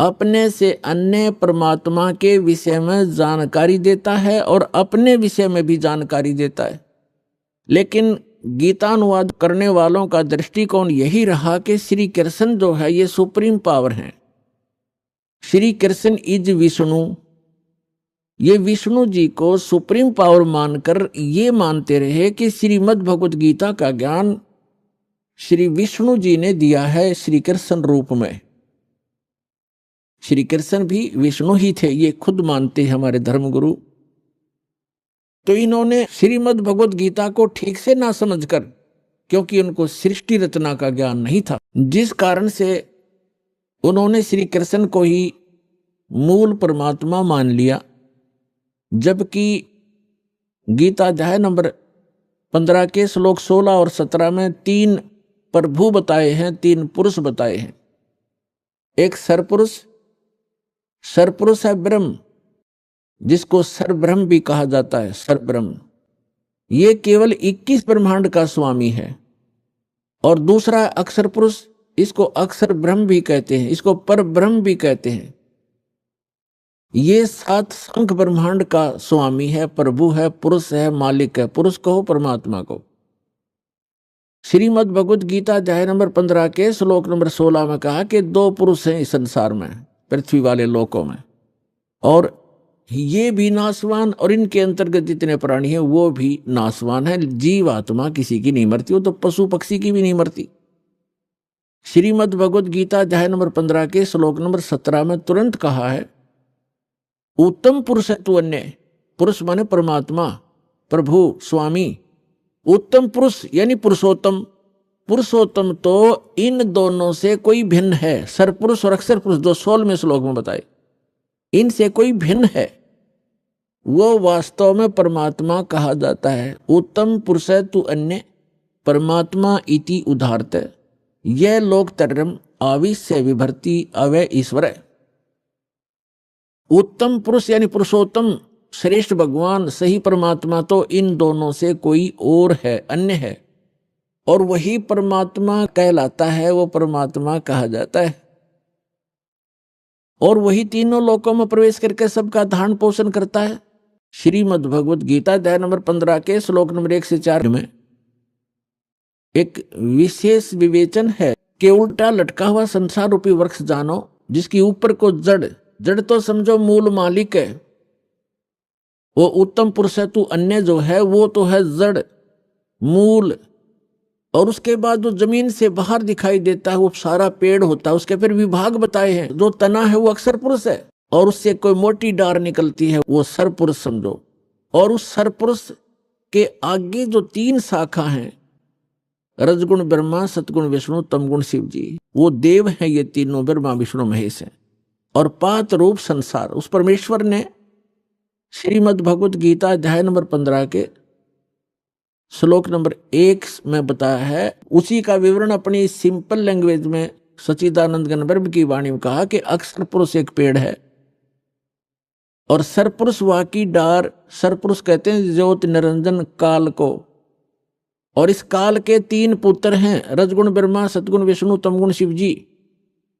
अपने से अन्य परमात्मा के विषय में जानकारी देता है और अपने विषय में भी जानकारी देता है। लेकिन गीतानुवाद करने वालों का दृष्टिकोण यही रहा कि श्री कृष्ण जो है ये सुप्रीम पावर है। श्री कृष्ण इज विष्णु, ये विष्णु जी को सुप्रीम पावर मानकर ये मानते रहे कि श्रीमद् भगवत गीता का ज्ञान श्री विष्णु जी ने दिया है श्री कृष्ण रूप में। श्री कृष्ण भी विष्णु ही थे, ये खुद मानते हैं हमारे धर्मगुरु। तो इन्होंने श्रीमद् भगवत गीता को ठीक से ना समझकर, क्योंकि उनको सृष्टि रचना का ज्ञान नहीं था, जिस कारण से उन्होंने श्री कृष्ण को ही मूल परमात्मा मान लिया। जबकि गीता अध्याय नंबर 15 के श्लोक 16 और 17 में 3 प्रभु बताए हैं, 3 पुरुष बताए हैं। एक सरपुरुष है ब्रह्म, जिसको सरब्रह्म भी कहा जाता है। सरब्रह्म ये केवल 21 ब्रह्मांड का स्वामी है। और दूसरा अक्षर पुरुष, इसको अक्षर ब्रह्म भी कहते हैं, इसको पर ब्रह्म भी कहते हैं। ये 7 संख ब्रह्मांड का स्वामी है, प्रभु है, पुरुष है, मालिक है। पुरुष कहो परमात्मा को। श्रीमद् भगवत गीता अध्याय नंबर 15 के श्लोक नंबर 16 में कहा कि 2 पुरुष हैं इस संसार में, पृथ्वी वाले लोकों में, और ये भी नासवान और इनके अंतर्गत जितने प्राणी हैं वो भी नासवान है। जीव आत्मा किसी की नहीं मरती, वो तो पशु पक्षी की भी नहीं मरती। श्रीमद् भगवत गीता अध्याय नंबर 15 के श्लोक नंबर 17 में तुरंत कहा है, उत्तम पुरुष है तू अन्य। पुरुष माने परमात्मा, प्रभु, स्वामी। उत्तम पुरुष यानी पुरुषोत्तम। पुरुषोत्तम तो इन दोनों से कोई भिन्न है। सरपुरुष और अक्षर पुरुष 216वें श्लोक में बताए, इनसे कोई भिन्न है, वो वास्तव में परमात्मा कहा जाता है। उत्तम पुरुष है तू अन्य परमात्मा इति उदाहरत, यह लोक तरम आविश्य विभर्ति अवय ईश्वर। उत्तम पुरुष यानी पुरुषोत्तम, श्रेष्ठ भगवान, सही परमात्मा तो इन दोनों से कोई और है, अन्य है, और वही परमात्मा कहलाता है, वो परमात्मा कहा जाता है। और वही तीनों लोकों में प्रवेश करके सबका धारण पोषण करता है। श्रीमद् भगवत गीता अध्याय नंबर 15 के श्लोक नंबर 1 से 4 में एक विशेष विवेचन है कि उल्टा लटका हुआ संसार रूपी वृक्ष जानो, जिसकी ऊपर को जड़ तो समझो मूल मालिक है। वो उत्तम पुरुष है तू अन्य जो है वो तो है जड़, मूल, और उसके बाद जो जमीन से बाहर दिखाई देता है वो सारा पेड़ होता है। उसके फिर विभाग बताए हैं। जो तना है वो अक्षर पुरुष है, और उससे कोई मोटी डार निकलती है वो सरपुरुष समझो। और उस सरपुरुष के आगे जो 3 शाखा हैं, रजगुण ब्रह्मा, सतगुण विष्णु, तमगुण शिव जी, वो देव हैं। ये तीनों ब्रह्मा विष्णु महेश हैं। और 5 रूप संसार उस परमेश्वर ने श्रीमद् भगवत गीता अध्याय नंबर 15 के श्लोक नंबर 1 में बताया है। उसी का विवरण अपनी सिंपल लैंग्वेज में सच्चिदानंद घन ब्रह्म की वाणी में कहा कि अक्षर पुरुष एक पेड़ है और सरपुरुष वाकी डार। सरपुरुष कहते हैं ज्योति निरंजन काल को, और इस काल के 3 पुत्र हैं, रजगुण ब्रह्मा, सतगुण विष्णु, तमगुण शिव जी।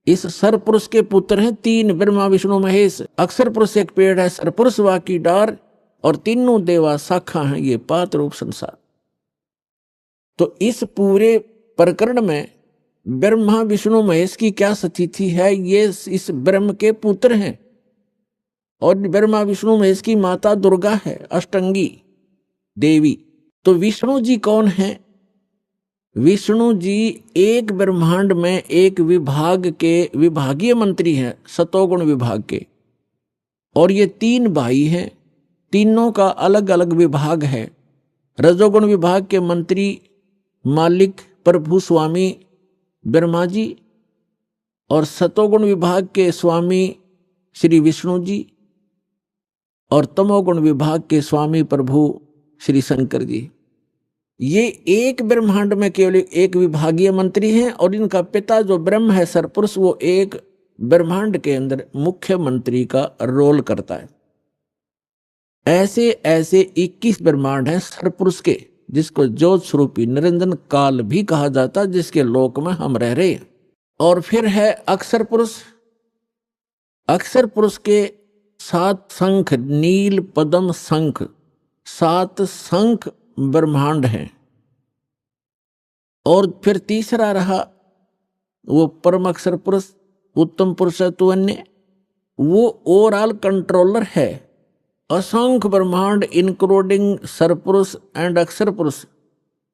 इस सरपुरुष के पुत्र हैं 3, ब्रह्मा विष्णु महेश। अक्षर पुरुष एक पेड़ है, सरपुरुष वाकी डार, और तीनों देवा शाखा हैं, ये 5 रूप संसार। तो इस पूरे प्रकरण में ब्रह्मा विष्णु महेश की क्या स्थिति है? ये इस ब्रह्म के पुत्र हैं, और ब्रह्मा विष्णु महेश की माता दुर्गा है, अष्टंगी देवी। तो विष्णु जी कौन है? विष्णु जी एक ब्रह्मांड में एक विभाग के विभागीय मंत्री हैं, सतोगुण विभाग के, और ये 3 भाई हैं। तीनों का अलग अलग विभाग है। रजोगुण विभाग के मंत्री मालिक प्रभु स्वामी ब्रह्मा जी, और सतोगुण विभाग के स्वामी श्री विष्णु जी, और तमोगुण विभाग के स्वामी प्रभु श्री शंकर जी। ये एक ब्रह्मांड में केवल एक विभागीय मंत्री हैं, और इनका पिता जो ब्रह्म है सरपुरुष, वो एक ब्रह्मांड के अंदर मुख्य मंत्री का रोल करता है। ऐसे 21 ब्रह्मांड हैं सरपुरुष के, जिसको ज्योत स्वरूपी निरंजन काल भी कहा जाता, जिसके लोक में हम रह रहे हैं। और फिर है अक्षर पुरुष। अक्षर पुरुष के 7 शंख, नील पद्म शंख, 7 शंख ब्रह्मांड हैं। और फिर तीसरा रहा वो परम अक्षर पुरुष, उत्तम पुरुष तु अन्य, वो ओवरऑल कंट्रोलर है। असंख्य ब्रह्मांड इंक्लूडिंग सरपुरुष एंड अक्षर पुरुष,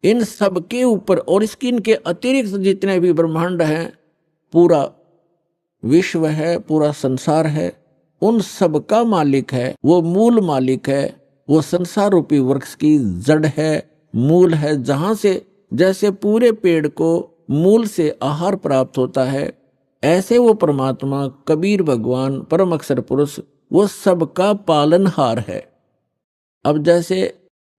इन सब के ऊपर और इसकी इनके अतिरिक्त जितने भी ब्रह्मांड हैं, पूरा विश्व है, पूरा संसार है, उन सब का मालिक है, वो मूल मालिक है। वो संसार रूपी वृक्ष की जड़ है, मूल है, जहां से जैसे पूरे पेड़ को मूल से आहार प्राप्त होता है, ऐसे वो परमात्मा कबीर भगवान परम अक्षर पुरुष वो सबका पालनहार है। अब जैसे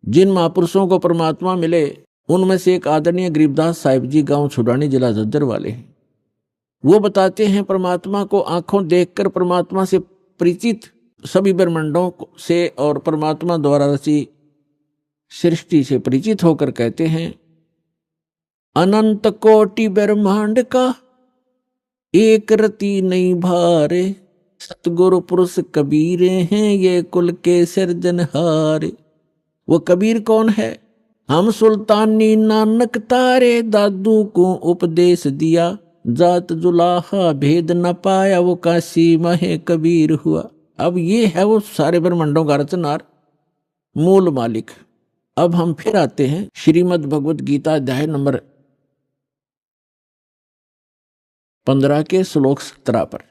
जिन महापुरुषों को परमात्मा मिले, उनमें से एक आदरणीय गरीबदास साहिब जी, गांव छुड़ानी, जिला झज्जर वाले हैं। वो बताते हैं परमात्मा को आंखों देखकर परमात्मा से परिचित सभी ब्रह्मांडों से और परमात्मा द्वारा रची सृष्टि से परिचित होकर कहते हैं, अनंत कोटि ब्रह्मांड का एक रति नहीं भारे, सतगुरु पुरुष कबीर हैं ये कुल के सिरजनहारे। वो कबीर कौन है? हम सुल्तानी नानक तारे, दादू को उपदेश दिया, जात जुलाहा भेद न पाया, वो काशी महे कबीर हुआ। अब ये है वो सारे ब्रह्मांडों का रचनहार, मूल मालिक। अब हम फिर आते हैं श्रीमद् भगवत गीता अध्याय नंबर 15 के श्लोक 17 पर।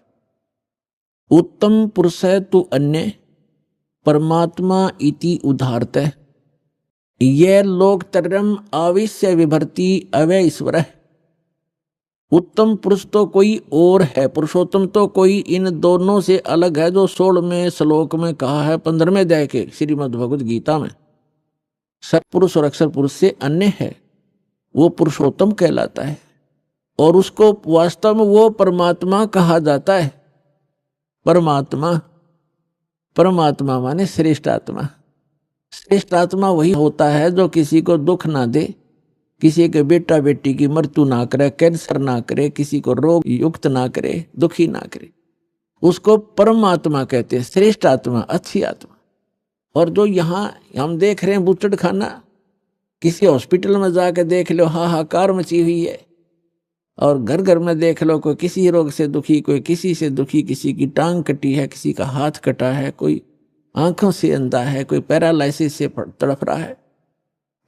उत्तम पुरुष तु अन्य परमात्मा इति उदाहरतः, यह लोक तरम आविश्य विभर्ति अवय ईश्वर। उत्तम पुरुष तो कोई और है, पुरुषोत्तम तो कोई इन दोनों से अलग है, जो 16वें श्लोक में कहा है 15वें अध्याय के श्रीमद् भगवत गीता में। सत्पुरुष और अक्षर पुरुष से अन्य है, वो पुरुषोत्तम कहलाता है और उसको वास्तव में वो परमात्मा कहा जाता है। परमात्मा, परमात्मा माने श्रेष्ठ आत्मा। श्रेष्ठ आत्मा वही होता है जो किसी को दुख ना दे, किसी के बेटा बेटी की मृत्यु ना करे, कैंसर ना करे, किसी को रोग युक्त ना करे, दुखी ना करे, उसको परमात्मा कहते हैं, श्रेष्ठ आत्मा, अच्छी आत्मा। और जो यहाँ हम देख रहे हैं बूचड़ खाना, किसी हॉस्पिटल में जाकर देख लो हाहाकार मची हुई है, और घर घर में देख लो कोई किसी रोग से दुखी, कोई किसी से दुखी, किसी की टांग कटी है, किसी का हाथ कटा है, कोई आंखों से अंधा है, कोई पैरालाइसिस से तड़प रहा है।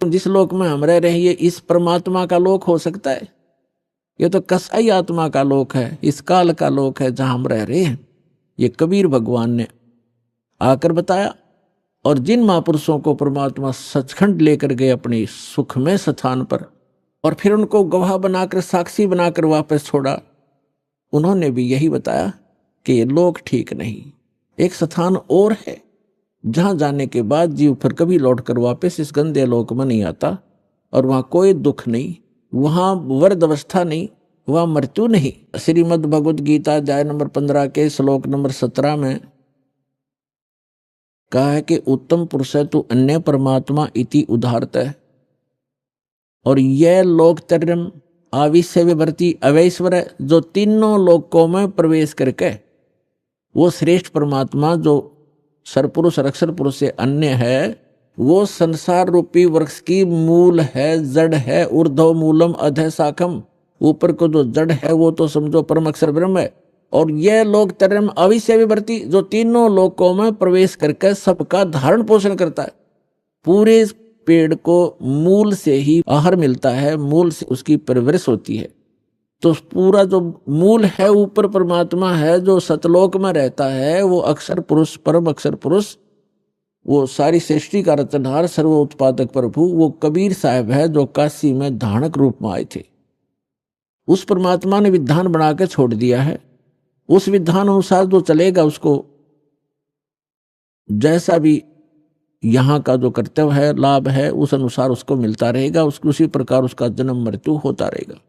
जिस लोक में हम रह रहे हैं ये इस परमात्मा का लोक हो सकता है? ये तो कसाई आत्मा का लोक है, इस काल का लोक है जहां हम रह रहे हैं। ये कबीर भगवान ने आकर बताया। और जिन महापुरुषों को परमात्मा सचखंड लेकर गए अपनी सुखमय स्थान पर, और फिर उनको गवाह बनाकर, साक्षी बनाकर वापस छोड़ा, उन्होंने भी यही बताया कि ये लोक ठीक नहीं, एक स्थान और है जहां जाने के बाद जीव फिर कभी लौटकर वापस इस गंदे लोक में नहीं आता, और वहां कोई दुख नहीं, वहां वर्द अवस्था नहीं, वहां मृत्यु नहीं। श्रीमद् भगवत गीता अध्याय नंबर 15 के श्लोक नंबर 17 में कहा है कि उत्तम पुरुष तु अन्य परमात्मा इति उदाहरतः, और यह लोकतरम आविश्य विभर्ति अवैश्वर, जो तीनों लोकों में प्रवेश करके वो श्रेष्ठ परमात्मा जो सरपुरुष और अक्षर पुरुष से अन्य है, वो संसार रूपी वृक्ष की मूल है, जड़ है। ऊर्ध्व मूलम अधः शाखम, ऊपर को जो जड़ है वो तो समझो परम अक्षर ब्रह्म है। और यह लोक तरम अविश्य विभर्ति, जो तीनों लोकों में प्रवेश करके सबका धारण पोषण करता है। पूरे पेड़ को मूल से ही आहार मिलता है, मूल से उसकी परवरिश होती है। तो पूरा जो मूल है ऊपर परमात्मा है, जो सतलोक में रहता है, वो अक्षर पुरुष, परम अक्षर पुरुष, वो सारी सृष्टि का रचनहार, सर्व उत्पादक प्रभु, वो कबीर साहब है जो काशी में धानक रूप में आए थे। उस परमात्मा ने विधान बनाकर छोड़ दिया है। उस विधान अनुसार जो चलेगा उसको जैसा भी यहाँ का जो कर्तव्य है, लाभ है, उस अनुसार उसको मिलता रहेगा। उसी प्रकार उसका जन्म मृत्यु होता रहेगा।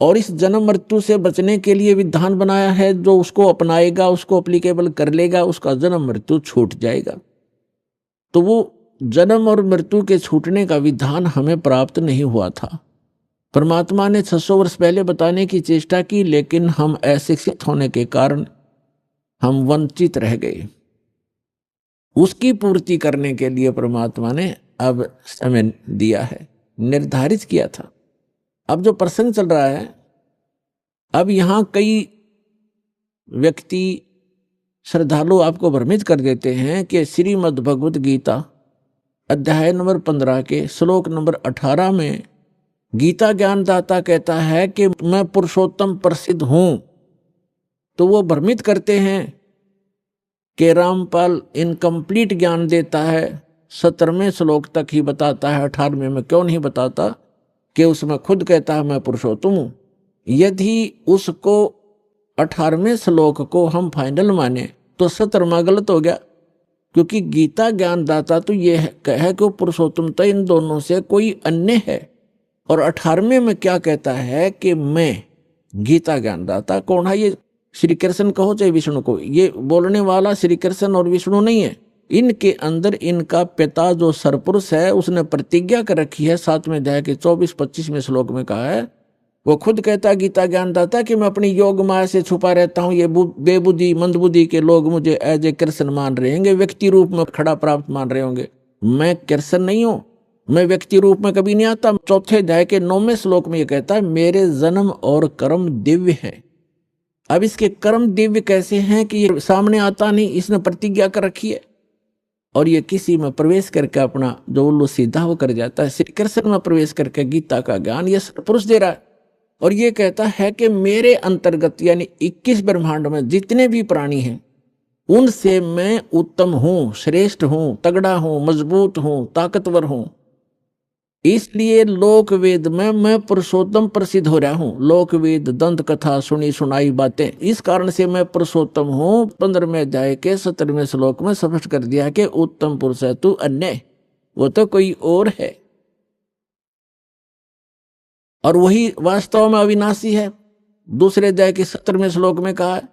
और इस जन्म मृत्यु से बचने के लिए विधान बनाया है, जो उसको अपनाएगा, उसको अप्लीकेबल कर लेगा, उसका जन्म मृत्यु छूट जाएगा। तो वो जन्म और मृत्यु के छूटने का विधान हमें प्राप्त नहीं हुआ था। परमात्मा ने 600 वर्ष पहले बताने की चेष्टा की, लेकिन हम अशिक्षित होने के कारण हम वंचित रह गए। उसकी पूर्ति करने के लिए परमात्मा ने अब समय दिया है, निर्धारित किया था। अब जो प्रसंग चल रहा है, अब यहां कई व्यक्ति श्रद्धालु आपको भ्रमित कर देते हैं कि श्रीमद् भगवत गीता अध्याय नंबर 15 के श्लोक नंबर 18 में गीता ज्ञानदाता कहता है कि मैं पुरुषोत्तम प्रसिद्ध हूं। तो वो भ्रमित करते हैं कि रामपाल इनकम्प्लीट ज्ञान देता है, 17वें श्लोक तक ही बताता है, 18वें में क्यों नहीं बताता कि उसमें खुद कहता है मैं पुरुषोत्तम हूं। यदि उसको 18वें श्लोक को हम फाइनल माने तो 17वां गलत हो गया, क्योंकि गीता ज्ञानदाता तो ये कहे कि पुरुषोत्तमता इन दोनों से कोई अन्य है। और 18वें में क्या कहता है कि मैं गीता ज्ञानदाता कौन है? ये श्री कृष्ण कहो चाहे विष्णु को, ये बोलने वाला श्री कृष्ण और विष्णु नहीं है। इनके अंदर इनका पिता जो सरपुरुष है उसने प्रतिज्ञा कर रखी है, 7वें अध्याय के 24-25वें श्लोक में कहा है, वो खुद कहता है गीता ज्ञानदाता कि मैं अपनी योग माया से छुपा रहता हूं। ये बेबुद्धि मंदबुद्धि के लोग मुझे एज ए कृष्ण मान रहे होंगे, व्यक्ति रूप में खड़ा प्राप्त मान रहे होंगे। मैं कृष्ण नहीं हूं, मैं व्यक्ति रूप में कभी नहीं आता। 4थे अध्याय के 9वें श्लोक में ये कहता है मेरे जन्म और कर्म दिव्य हैं। अब इसके कर्म दिव्य कैसे हैं कि ये सामने आता नहीं, इसने प्रतिज्ञा कर रखी है और ये किसी में प्रवेश करके अपना जो उल्लू सीधा वो कर जाता है। श्री कृष्ण में प्रवेश सरके गीता का ज्ञान ये पुरुष दे रहा है और ये कहता है कि मेरे अंतर्गत यानी 21 ब्रह्मांड में जितने भी प्राणी हैं उनसे मैं उत्तम हूं, श्रेष्ठ हूं, तगड़ा हूं, मजबूत हूं, ताकतवर हूं। इसलिए लोक वेद में मैं पुरुषोत्तम प्रसिद्ध हो रहा हूं। लोक वेद दंत कथा सुनी सुनाई बातें, इस कारण से मैं पुरुषोत्तम हूं। 15वें अध्याय के 17वें श्लोक में स्पष्ट कर दिया कि उत्तम पुरुष है तू अन्य, वो तो कोई और है और वही वास्तव में अविनाशी है। दूसरे अध्याय के 17वें श्लोक में कहा है।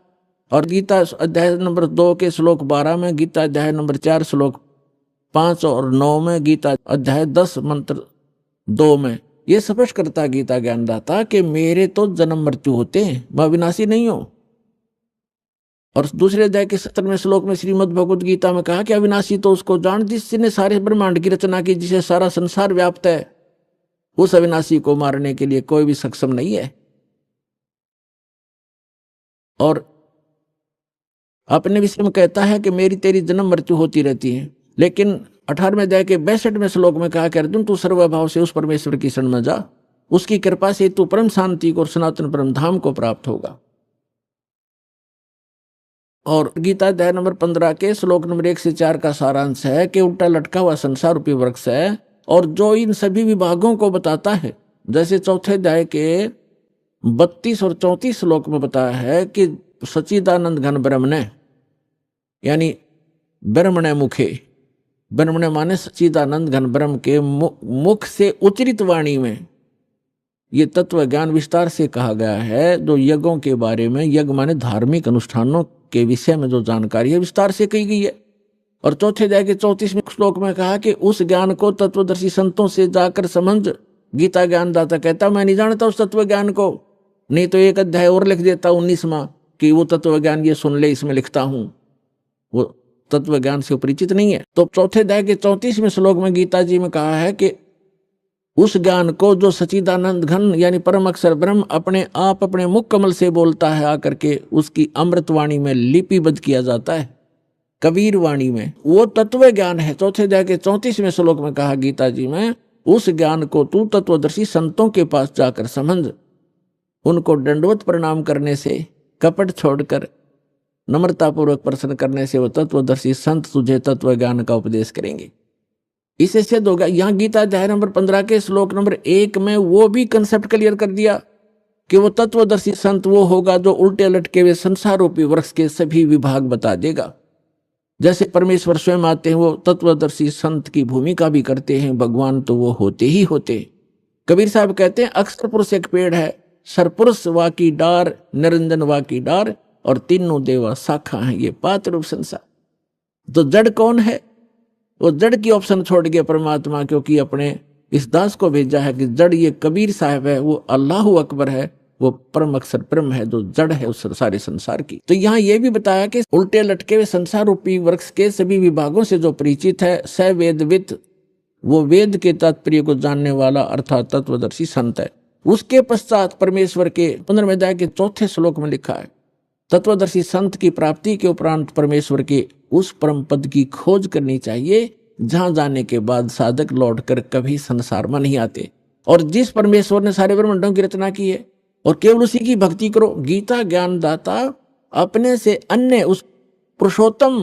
और गीता अध्याय नंबर 2 के श्लोक 12 में, गीता अध्याय नंबर 4 श्लोक 5 और 9 में, गीता अध्याय 10 मंत्र 2 में ये स्पष्ट करता गीता ज्ञानदाता कि मेरे तो जन्म मृत्यु होते हैं, मैं अविनाशी नहीं हूं। और दूसरे अध्याय के 17वें श्लोक में श्रीमद् भगवत गीता में कहा कि अविनाशी तो उसको जान जिसने सारे ब्रह्मांड की रचना की, जिसे सारा संसार व्याप्त है। उस अविनाशी को मारने के लिए कोई भी सक्षम नहीं है। और अपने विषय में कहता है कि मेरी तेरी जन्म मृत्यु होती रहती है। लेकिन 18वें अध्याय के 62वें श्लोक में कहा कि अर्जुन तू सर्वभाव से उस परमेश्वर की शरण में जा, उसकी कृपा से तू परम शांति को और सनातन परम धाम को प्राप्त होगा। और गीता अध्याय नंबर 15 के श्लोक नंबर 1 से 4 का सारांश है कि उल्टा लटका हुआ संसार रूपी वृक्ष है और जो इन सभी विभागों को बताता है, जैसे 4थे अध्याय के 32 और 34 श्लोक में बताया है कि सच्चिदानंद घन ब्रह्मणे यानी ब्रह्मणे मुखे, ब्रह्मणे माने सच्चिदानंद घन ब्रह्म के मुख से उच्चरित वाणी में ये तत्व ज्ञान विस्तार से कहा गया है। जो यज्ञों के बारे में, यज्ञ माने धार्मिक अनुष्ठानों के विषय में जो जानकारी है विस्तार से कही गई है। और 4थे अध्याय के 34वें श्लोक में कहा कि उस ज्ञान को तत्वदर्शी संतों से जाकर समझ। गीता ज्ञानदाता कहता मैं नहीं जानता उस तत्व ज्ञान को, नहीं तो एक अध्याय और लिख देता 19वां कि वो तत्व ज्ञान ये सुन ले, इसमें लिखता हूं। वो तत्व ज्ञान से परिचित नहीं है। तो 4थे अध्याय के 34वें श्लोक में गीता जी में कहा है कि उस ज्ञान को जो सच्चिदानंद घन यानी परम अक्षर ब्रह्म अपने आप अपने मुख कमल से बोलता है आकर के उसकी अमृतवाणी में लिपिबद्ध किया जाता है, कबीर वाणी में, वो तत्व ज्ञान है। 4थे अध्याय के 34वें श्लोक में कहा गीता जी में उस ज्ञान को तू तत्वदर्शी संतों के पास जाकर समझ। उनको दंडवत प्रणाम करने से, कपट छोड़कर नम्रतापूर्वक प्रश्न करने से वो तत्वदर्शी संत तुझे तत्व ज्ञान का उपदेश करेंगे। इसे सिद्ध होगा। यहाँ गीता अध्याय नंबर 15 के श्लोक नंबर 1 में वो भी कंसेप्ट क्लियर कर दिया कि वो तत्वदर्शी संत वो होगा जो उल्टे लटके हुए संसार रूपी वृक्ष के सभी विभाग बता देगा। जैसे परमेश्वर स्वयं आते हैं वो तत्वदर्शी संत की भूमिका भी करते हैं, भगवान तो वो होते ही होते। कबीर साहब कहते हैं अक्षर पुरुष एक पेड़ है, सरपुरुष वा की डार, निरंजन वा की डार और तीनों देवा शाखा हैं, ये पात रूप संसार। तो जड़ कौन है? वो जड़ की ऑप्शन छोड़ के परमात्मा क्योंकि अपने इस दास को भेजा है कि जड़ ये कबीर साहब है, वो अल्लाह अकबर है, वो परम अक्षर ब्रह्म है जो जड़ है उस सारे संसार की। तो यहाँ ये भी बताया कि उल्टे लटके हुए संसार रूपी वृक्ष के सभी विभागों से जो परिचित है, स वेदविद, वो वेद के तात्पर्य को जानने वाला अर्थात तत्वदर्शी संत है। उसके पश्चात परमेश्वर के पुनर्वेदाय के 4 श्लोक में लिखा है, तत्वदर्शी संत की प्राप्ति के उपरांत परमेश्वर के उस परम पद की खोज करनी चाहिए जहां जाने के बाद साधक लौटकर कभी संसार में नहीं आते। और जिस परमेश्वर ने सारे ब्रह्मांडों की रचना की है और केवल उसी की भक्ति करो। गीता ज्ञान दाता अपने से अन्य उस पुरुषोत्तम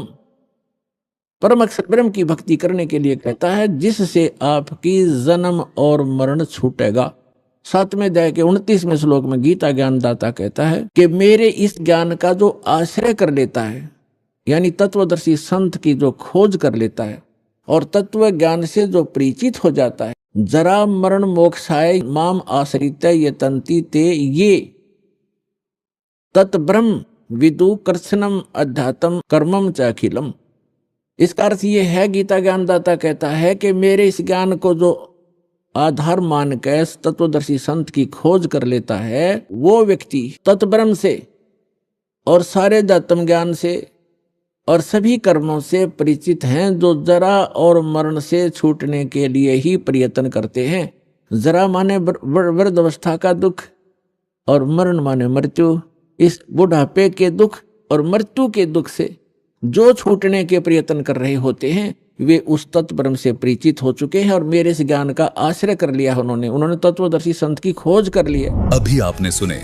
परम अक्षर ब्रह्म की भक्ति करने के लिए कहता है, जिससे आपकी जन्म और मरण छूटेगा। 7वें अध्याय के 29वें श्लोक में गीता ज्ञान दाता कहता है कि मेरे इस ज्ञान का जो आश्रय कर लेता है, यानी तत्वदर्शी संत की जो खोज कर लेता है और तत्व ज्ञान से जो परिचित हो जाता है, जरा मरण मोक्षाय माम आश्रित ये तंती ते ये तत्ब्रह्म विदु कर्षणम अध्यात्म कर्मम च अखिलम। इसका अर्थ ये है, गीता ज्ञानदाता कहता है कि मेरे इस ज्ञान को जो आधार मान के तत्वदर्शी संत की खोज कर लेता है, वो व्यक्ति तत्ब्रह्म से और सारे अध्यात्म ज्ञान से और सभी कर्मों से परिचित हैं, जो जरा और मरण से छूटने के लिए ही प्रयत्न करते हैं। जरा माने वृद्ध अवस्था का दुख और मरण माने मृत्यु। इस बुढ़ापे के दुख और मृत्यु के दुख से जो छूटने के प्रयत्न कर रहे होते हैं, वे उस तत्ब्रह्म से परिचित हो चुके हैं और मेरे इस ज्ञान का आश्रय कर लिया है। उन्होंने तत्वदर्शी संत की खोज कर ली है। अभी आपने सुने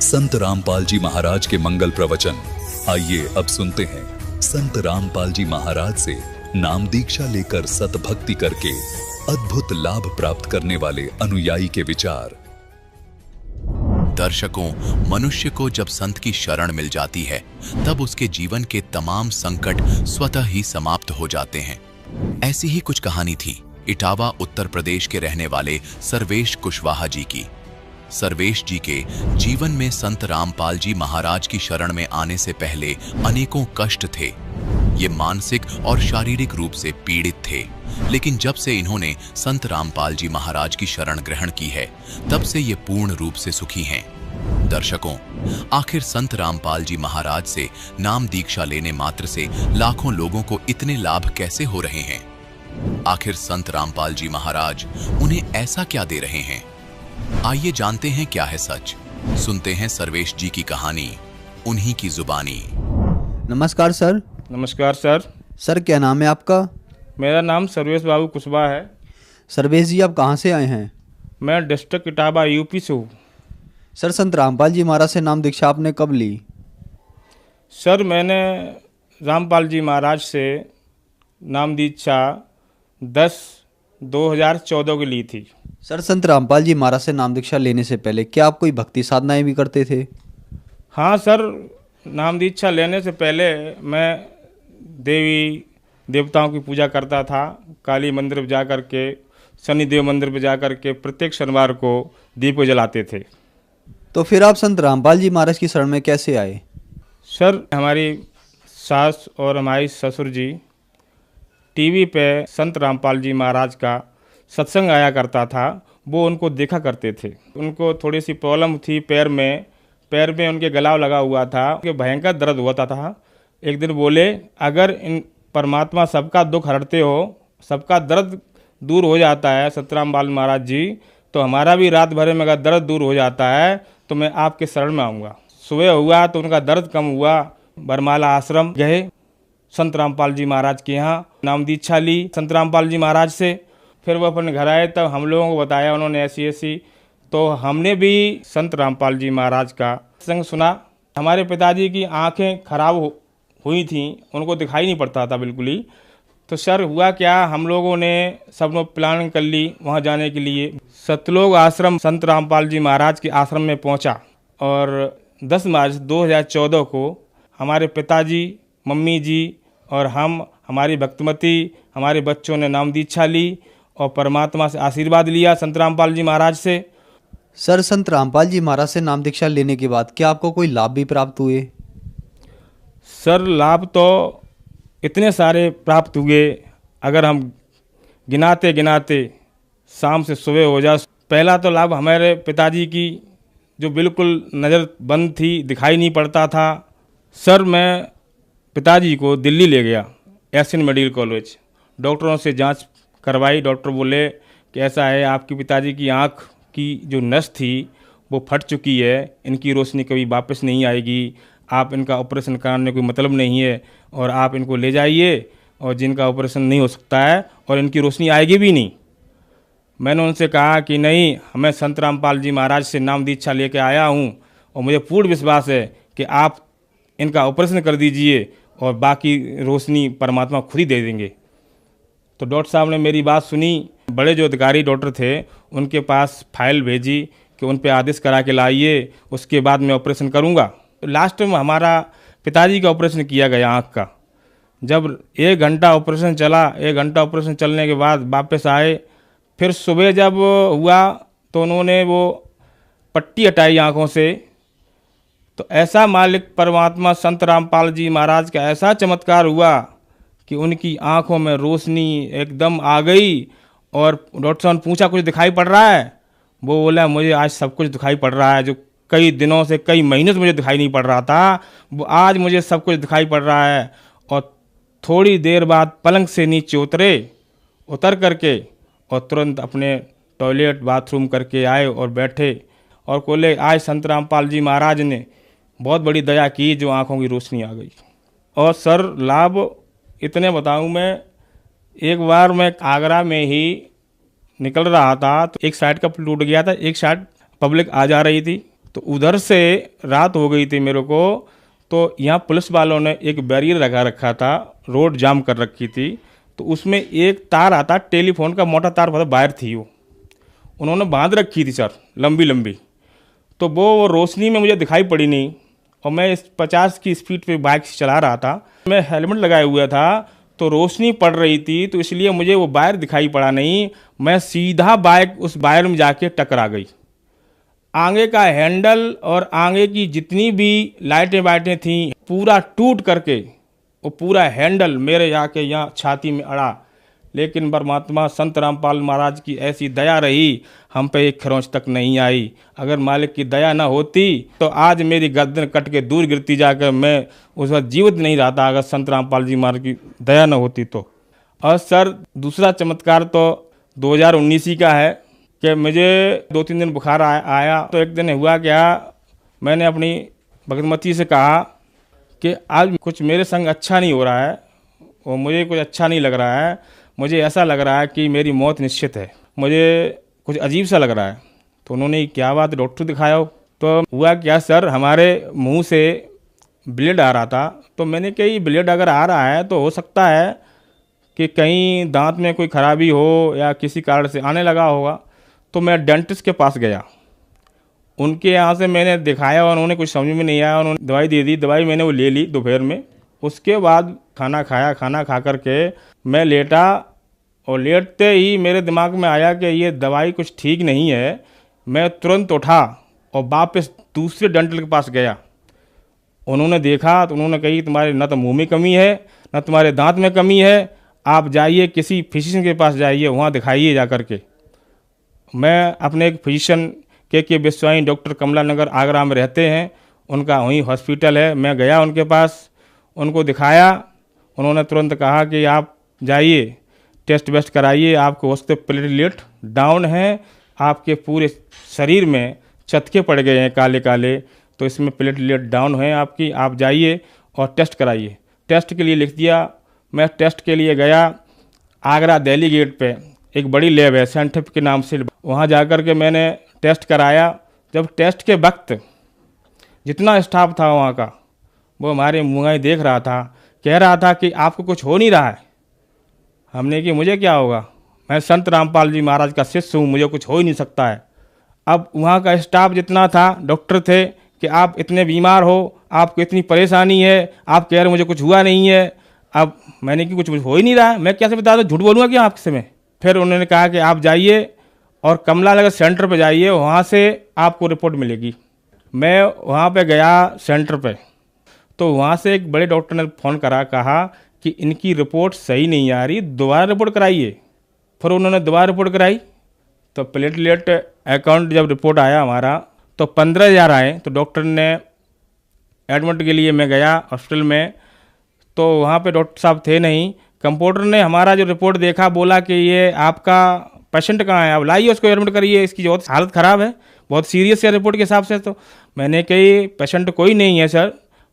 संत रामपाल जी महाराज के मंगल प्रवचन। आइए अब सुनते हैं संत रामपाल जी महाराज से नाम दीक्षा लेकर सतभक्ति करके अद्भुत लाभ प्राप्त करने वाले अनुयायी के विचार। दर्शकों, मनुष्य को जब संत की शरण मिल जाती है, तब उसके जीवन के तमाम संकट स्वतः ही समाप्त हो जाते हैं। ऐसी ही कुछ कहानी थी इटावा उत्तर प्रदेश के रहने वाले सर्वेश कुशवाहा जी की। सर्वेश जी के जीवन में संत रामपाल जी महाराज की शरण में आने से पहले अनेकों कष्ट थे। ये मानसिक और शारीरिक रूप से पीड़ित थे, लेकिन जब से इन्होंने संत रामपाल जी महाराज की शरण ग्रहण की है, तब से ये पूर्ण रूप से सुखी हैं। दर्शकों, आखिर संत रामपाल जी महाराज से नाम दीक्षा लेने मात्र से लाखों लोगों को इतने लाभ कैसे हो रहे हैं? आखिर संत रामपाल जी महाराज उन्हें ऐसा क्या दे रहे हैं? आइए जानते हैं क्या है सच। सुनते हैं सर्वेश जी की कहानी, उन्हीं की जुबानी। नमस्कार सर। नमस्कार सर। सर क्या नाम है आपका? मेरा नाम सर्वेश बाबू कुशवाहा है। सर्वेश जी आप कहाँ से आए हैं? मैं डिस्ट्रिक्ट इटावा यूपी से हूँ। सर संत रामपाल जी महाराज से नाम दीक्षा आपने कब ली? सर मैंने रामपाल जी महाराज से नाम दीक्षा 10/2014 की ली थी। सर संत रामपाल जी महाराज से नाम दीक्षा लेने से पहले क्या आप कोई भक्ति साधनाएं भी करते थे? हाँ सर, नाम दीक्षा लेने से पहले मैं देवी देवताओं की पूजा करता था। काली मंदिर पर जा कर के, शनिदेव मंदिर पर जा कर के प्रत्येक शनिवार को दीप जलाते थे। तो फिर आप संत रामपाल जी महाराज की शरण में कैसे आए? सर हमारी सास और हमारी ससुर जी टीवी पे संत रामपाल जी महाराज का सत्संग आया करता था, वो उनको देखा करते थे। उनको थोड़ी सी प्रॉब्लम थी पैर में उनके गलाव लगा हुआ था, उनके भयंकर दर्द होता था। एक दिन बोले, अगर इन परमात्मा सबका दुख हरते हो, सबका दर्द दूर हो जाता है संत रामपाल महाराज जी, तो हमारा भी रात भर में अगर दर्द दूर हो जाता है तो मैं आपके शरण में आऊँगा। सुबह हुआ तो उनका दर्द कम हुआ, बरमाला आश्रम गए, संत रामपाल जी महाराज के यहाँ नाम दीक्षा ली संत रामपाल जी महाराज से। फिर वो अपने घर आए तब हम लोगों को बताया उन्होंने ऐसी, तो हमने भी संत रामपाल जी महाराज का सत्संग सुना। हमारे पिताजी की आंखें खराब हुई थी, उनको दिखाई नहीं पड़ता था बिल्कुल ही। तो सर हुआ क्या, हम लोगों ने सब लोग प्लानिंग कर ली वहाँ जाने के लिए। सतलोक आश्रम संत रामपाल जी महाराज के आश्रम में पहुँचा और 10 मार्च 2014 को हमारे पिताजी, मम्मी जी और हमारी भक्तिमती, हमारे बच्चों ने नाम दीक्षा ली और परमात्मा से आशीर्वाद लिया संत रामपाल जी महाराज से। सर संत रामपाल जी महाराज से नाम दीक्षा लेने के बाद क्या आपको कोई लाभ भी प्राप्त हुए? सर लाभ तो इतने सारे प्राप्त हुए, अगर हम गिनाते गिनाते शाम से सुबह हो जाए। पहला तो लाभ हमारे पिताजी की जो बिल्कुल नज़र बंद थी, दिखाई नहीं पड़ता था। सर मैं पिताजी को दिल्ली ले गया, एशियन मेडिकल कॉलेज। डॉक्टरों से जांच करवाई। डॉक्टर बोले कि ऐसा है, आपके पिताजी की आँख की जो नस थी वो फट चुकी है, इनकी रोशनी कभी वापस नहीं आएगी, आप इनका ऑपरेशन कराने कोई मतलब नहीं है और आप इनको ले जाइए, और जिनका ऑपरेशन नहीं हो सकता है और इनकी रोशनी आएगी भी नहीं। मैंने उनसे कहा कि नहीं, मैं संत रामपाल जी महाराज से नाम दीक्षा लेके आया हूँ और मुझे पूर्ण विश्वास है कि आप इनका ऑपरेशन कर दीजिए और बाकी रोशनी परमात्मा खुद ही दे देंगे। तो डॉक्टर साहब ने मेरी बात सुनी। बड़े जो अधिकारी डॉक्टर थे उनके पास फाइल भेजी कि उन पे आदेश करा के लाइए, उसके बाद मैं ऑपरेशन करूँगा। तो लास्ट में हमारा पिताजी का ऑपरेशन किया गया आँख का। जब 1 घंटा ऑपरेशन चला, 1 घंटा ऑपरेशन चलने के बाद वापस आए। फिर सुबह जब हुआ तो उन्होंने वो पट्टी हटाई आँखों से। तो ऐसा मालिक परमात्मा संत रामपाल जी महाराज का ऐसा चमत्कार हुआ कि उनकी आँखों में रोशनी एकदम आ गई। और डॉक्टर साहब ने पूछा कुछ दिखाई पड़ रहा है? वो बोला मुझे आज सब कुछ दिखाई पड़ रहा है, जो कई दिनों से, कई महीनों से मुझे दिखाई नहीं पड़ रहा था, वो आज मुझे सब कुछ दिखाई पड़ रहा है। और थोड़ी देर बाद पलंग से नीचे उतर करके और तुरंत अपने टॉयलेट बाथरूम करके आए और बैठे और बोले आज संत रामपाल जी महाराज ने बहुत बड़ी दया की, जो आँखों की रोशनी आ गई। और सर लाभ इतने बताऊं मैं, एक बार मैं आगरा में ही निकल रहा था तो एक साइड का टूट गया था, एक साइड पब्लिक आ जा रही थी। तो उधर से रात हो गई थी मेरे को, तो यहाँ पुलिस वालों ने एक बैरियर लगा रखा था, रोड जाम कर रखी थी। तो उसमें एक तार आता, टेलीफोन का मोटा तार था, वायर थी, वो उन्होंने बांध रखी थी सर, लंबी लंबी। तो वो रोशनी में मुझे दिखाई पड़ी नहीं और मैं 50 की स्पीड पे बाइक से चला रहा था। मैं हेलमेट लगाए हुआ था तो रोशनी पड़ रही थी, तो इसलिए मुझे वो वायर दिखाई पड़ा नहीं। मैं सीधा बाइक उस वायर में जाके टकरा गई। आगे का हैंडल और आगे की जितनी भी लाइटें वाइटें थी पूरा टूट करके वो पूरा हैंडल मेरे जाके यहाँ छाती में अड़ा। लेकिन परमात्मा संत रामपाल महाराज की ऐसी दया रही, हम पे एक खरोंच तक नहीं आई। अगर मालिक की दया ना होती तो आज मेरी गर्दन कट के दूर गिरती जाकर मैं उस वक्त जीवित नहीं रहता, अगर संत रामपाल जी महाराज की दया ना होती तो। और सर दूसरा चमत्कार तो 2019 ही का है कि मुझे 2-3 दिन बुखार आया। तो एक दिन हुआ क्या, मैंने अपनी भगतमती से कहा कि आज कुछ मेरे संग अच्छा नहीं हो रहा है और मुझे कुछ अच्छा नहीं लग रहा है, मुझे ऐसा लग रहा है कि मेरी मौत निश्चित है, मुझे कुछ अजीब सा लग रहा है। तो उन्होंने क्या बात, डॉक्टर दिखाया हो? तो हुआ क्या सर, हमारे मुंह से ब्लड आ रहा था। तो मैंने कही ब्लड अगर आ रहा है तो हो सकता है कि कहीं दांत में कोई खराबी हो या किसी कारण से आने लगा होगा। तो मैं डेंटिस्ट के पास गया, उनके यहाँ से मैंने दिखाया और उन्होंने कुछ समझ में नहीं आया, उन्होंने दवाई दे दी। दवाई मैंने वो ले ली दोपहर में। उसके बाद खाना खाया, खाना खा कर के मैं लेटा और लेटते ही मेरे दिमाग में आया कि ये दवाई कुछ ठीक नहीं है। मैं तुरंत उठा और वापस दूसरे डेंटल के पास गया। उन्होंने देखा तो उन्होंने कही तुम्हारे न तो मुंह में कमी है न तुम्हारे दांत में कमी है, आप जाइए किसी फिजिशियन के पास जाइए, वहाँ दिखाइए जा कर के। मैं अपने एक फिजिशियन के विश्वाई डॉक्टर कमला नगर आगरा में रहते हैं, उनका वहीं हॉस्पिटल है। मैं गया उनके पास, उनको दिखाया। उन्होंने तुरंत कहा कि आप जाइए टेस्ट वेस्ट कराइए, आपको हो सकते प्लेटलेट डाउन है, आपके पूरे शरीर में चटके पड़ गए हैं काले काले, तो इसमें प्लेटलेट डाउन है आपकी, आप जाइए और टेस्ट कराइए। टेस्ट के लिए लिख दिया। मैं टेस्ट के लिए गया। आगरा दिल्ली गेट पे एक बड़ी लैब है साइंटिफिक के नाम से, वहाँ जाकर के मैंने टेस्ट कराया। जब टेस्ट के वक्त जितना स्टाफ था वहाँ का, वो हमारे मुँह देख रहा था, कह रहा था कि आपको कुछ हो नहीं रहा है। हमने कि मुझे क्या होगा, मैं संत रामपाल जी महाराज का शिष्य हूँ, मुझे कुछ हो ही नहीं सकता है। अब वहाँ का स्टाफ जितना था, डॉक्टर थे कि आप इतने बीमार हो, आपको इतनी परेशानी है, आप कह रहे मुझे कुछ हुआ नहीं है। अब मैंने कि कुछ हो ही नहीं रहा है, मैं कैसे बता दूँ, झूठ बोलूँगा क्या आपसे मैं? फिर उन्होंने कहा कि आप जाइए और कमला नगर सेंटर पे जाइए, वहाँ से आपको रिपोर्ट मिलेगी। मैं वहाँ पे गया सेंटर पे, तो वहाँ से एक बड़े डॉक्टर ने फ़ोन करा, कहा कि इनकी रिपोर्ट सही नहीं आ रही, दोबारा रिपोर्ट कराइए। फिर उन्होंने दोबारा रिपोर्ट कराई तो प्लेटलेट अकाउंट जब रिपोर्ट आया हमारा तो 15,000 आए। तो डॉक्टर ने एडमिट के लिए मैं गया हॉस्पिटल में, तो वहाँ पे डॉक्टर साहब थे नहीं। कंपाउंडर ने हमारा जो रिपोर्ट देखा, बोला कि ये आपका पेशेंट कहाँ है, आप लाइए उसको एडमिट करिए, इसकी बहुत हालत ख़राब है, बहुत सीरियस है रिपोर्ट के हिसाब से। तो मैंने कही पेशेंट कोई नहीं है सर,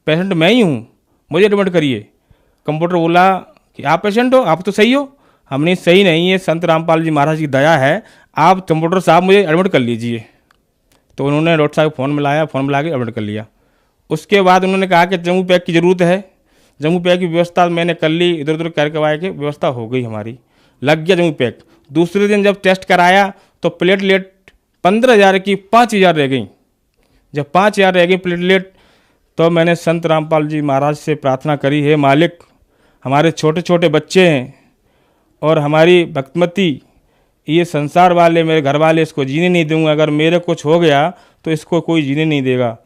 पेशेंट मैं ही हूँ, मुझे एडमिट करिए। कंपाउंडर बोला कि आप पेशेंट हो, आप तो सही हो। हमने सही नहीं है, संत रामपाल जी महाराज की दया है, आप कंपाउंडर साहब मुझे एडमिट कर लीजिए। तो उन्होंने डॉक्टर साहब फ़ोन मिलाया, फ़ोन मिला के एडमिट कर लिया। उसके बाद उन्होंने कहा कि जम्मू पैक की ज़रूरत है। जम्मू पैक की व्यवस्था मैंने कर ली, इधर उधर करवाए के व्यवस्था हो गई, हमारी लग गया जम्मू पैक। दूसरे दिन जब टेस्ट कराया तो प्लेटलेट 15,000 की 5,000 रह गई। जब 5,000 रह गई प्लेटलेट, तो मैंने संत रामपाल जी महाराज से प्रार्थना करी, है मालिक, हमारे छोटे छोटे बच्चे हैं और हमारी भक्तमती, ये संसार वाले मेरे घर वाले इसको जीने नहीं दूंगा, अगर मेरे कुछ हो गया तो इसको कोई जीने नहीं देगा।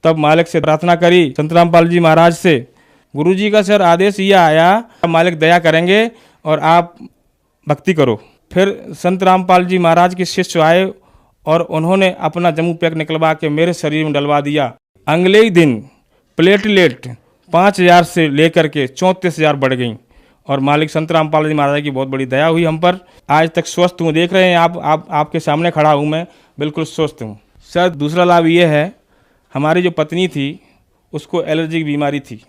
तब मालिक से प्रार्थना करी, संत रामपाल जी महाराज से। गुरुजी का सर आदेश ये आया, मालिक दया करेंगे और आप भक्ति करो। फिर संत रामपाल जी महाराज के शिष्य आए और उन्होंने अपना जम्मू पैक निकलवा के मेरे शरीर में डलवा दिया। अगले ही दिन प्लेटलेट 5,000 से लेकर के 34,000 बढ़ गई और मालिक संत रामपाल जी महाराज की बहुत बड़ी दया हुई हम पर। आज तक स्वस्थ हूँ, देख रहे हैं आप आपके सामने खड़ा हूँ मैं, बिल्कुल स्वस्थ हूँ। सर दूसरा लाभ ये है, हमारी जो पत्नी थी उसको एलर्जी की बीमारी थी,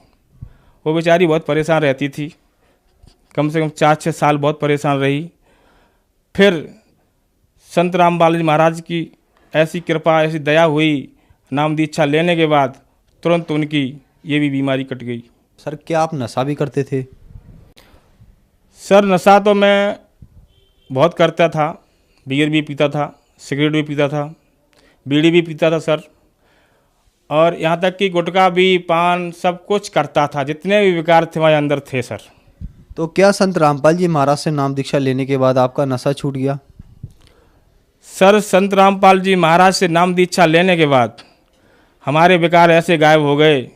वो बेचारी बहुत परेशान रहती थी, कम से कम 4-6 साल बहुत परेशान रही। फिर संत रामपाल जी महाराज की ऐसी कृपा, ऐसी दया हुई, नाम दीक्षा लेने के बाद तुरंत उनकी ये भी बीमारी कट गई। सर क्या आप नशा भी करते थे? सर नशा तो मैं बहुत करता था, बियर भी पीता था, सिगरेट भी पीता था, बीड़ी भी पीता था सर, और यहाँ तक कि गुटखा भी, पान, सब कुछ करता था, जितने भी विकार थे हमारे अंदर थे सर। तो क्या संत रामपाल जी महाराज से नाम दीक्षा लेने के बाद आपका नशा छूट गया? सर संत रामपाल जी महाराज से नाम दीक्षा लेने के बाद हमारे विकार ऐसे गायब हो गए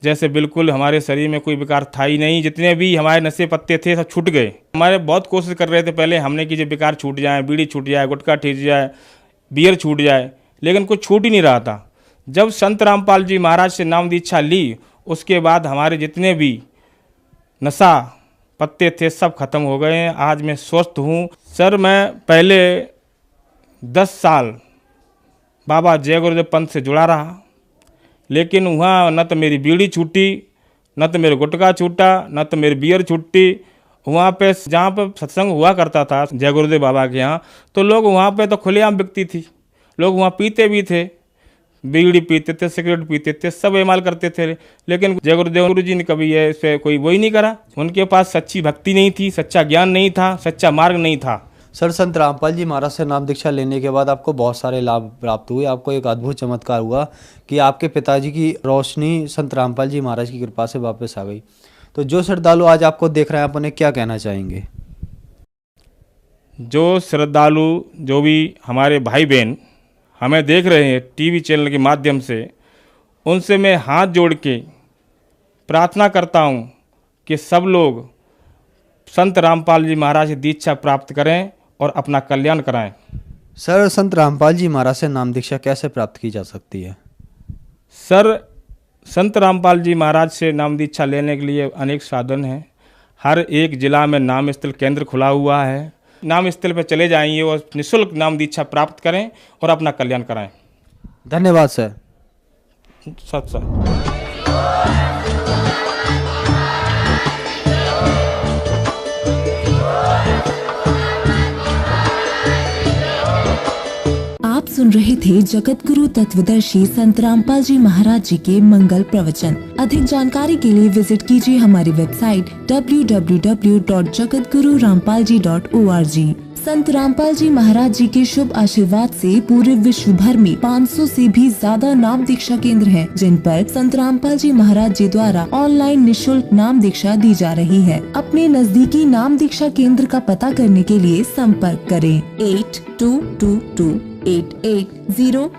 जैसे बिल्कुल हमारे शरीर में कोई विकार था ही नहीं। जितने भी हमारे नशे पत्ते थे सब छूट गए। हमारे बहुत कोशिश कर रहे थे पहले हमने कि जो विकार छूट जाए, बीड़ी छूट जाए, गुटखा छूट जाए, बियर छूट जाए, लेकिन कुछ छूट ही नहीं रहा था। जब संत रामपाल जी महाराज से नाम दीक्षा ली, उसके बाद हमारे जितने भी नशा पत्ते थे सब खत्म हो गए हैं। आज मैं स्वस्थ हूँ। सर मैं पहले 10 साल बाबा जय गुरुदेव पंथ से जुड़ा रहा, लेकिन वहाँ न तो मेरी बीड़ी छूटी, न तो मेरे गुटखा छूटा, न तो मेरी बियर छूटी। वहाँ पे जहाँ पे सत्संग हुआ करता था जय गुरुदेव बाबा के यहाँ, तो लोग वहाँ पे तो खुलेआम बिकती थी, लोग वहाँ पीते भी थे, बीड़ी पीते थे, सिगरेट पीते थे, सब इस्तेमाल करते थे, लेकिन जय गुरुदेव गुरु जी ने कभी ये इस पर कोई वही नहीं करा। उनके पास सच्ची भक्ति नहीं थी, सच्चा ज्ञान नहीं था, सच्चा मार्ग नहीं था। सर संत रामपाल जी महाराज से नाम दीक्षा लेने के बाद आपको बहुत सारे लाभ प्राप्त हुए। आपको एक अद्भुत चमत्कार हुआ कि आपके पिताजी की रोशनी संत रामपाल जी महाराज की कृपा से वापस आ गई। तो जो श्रद्धालु आज आपको देख रहे हैं, आप उन्हें क्या कहना चाहेंगे? जो श्रद्धालु, जो भी हमारे भाई बहन हमें देख रहे हैं टीवी चैनल के माध्यम से, उनसे मैं हाथ जोड़ के प्रार्थना करता हूं कि सब लोग संत रामपाल जी महाराज की दीक्षा प्राप्त करें और अपना कल्याण कराएं। सर संत रामपाल जी महाराज से नाम दीक्षा कैसे प्राप्त की जा सकती है? सर संत रामपाल जी महाराज से नाम दीक्षा लेने के लिए अनेक साधन हैं। हर एक जिला में नाम स्थल केंद्र खुला हुआ है। नाम स्थल पर चले जाइए और निःशुल्क नाम दीक्षा प्राप्त करें और अपना कल्याण कराएं। धन्यवाद सर। सत सर। आप सुन रहे थे जगत गुरु तत्वदर्शी संत रामपाल जी महाराज जी के मंगल प्रवचन। अधिक जानकारी के लिए विजिट कीजिए हमारी वेबसाइट www.jagatgururampalji.org। संत रामपाल जी महाराज जी के शुभ आशीर्वाद से पूरे विश्व भर में 500 से भी ज्यादा नाम दीक्षा केंद्र हैं, जिन पर संत रामपाल जी महाराज जी द्वारा ऑनलाइन निःशुल्क नाम दीक्षा दी जा रही है। अपने नजदीकी नाम दीक्षा केंद्र का पता करने के लिए संपर्क करें 82228880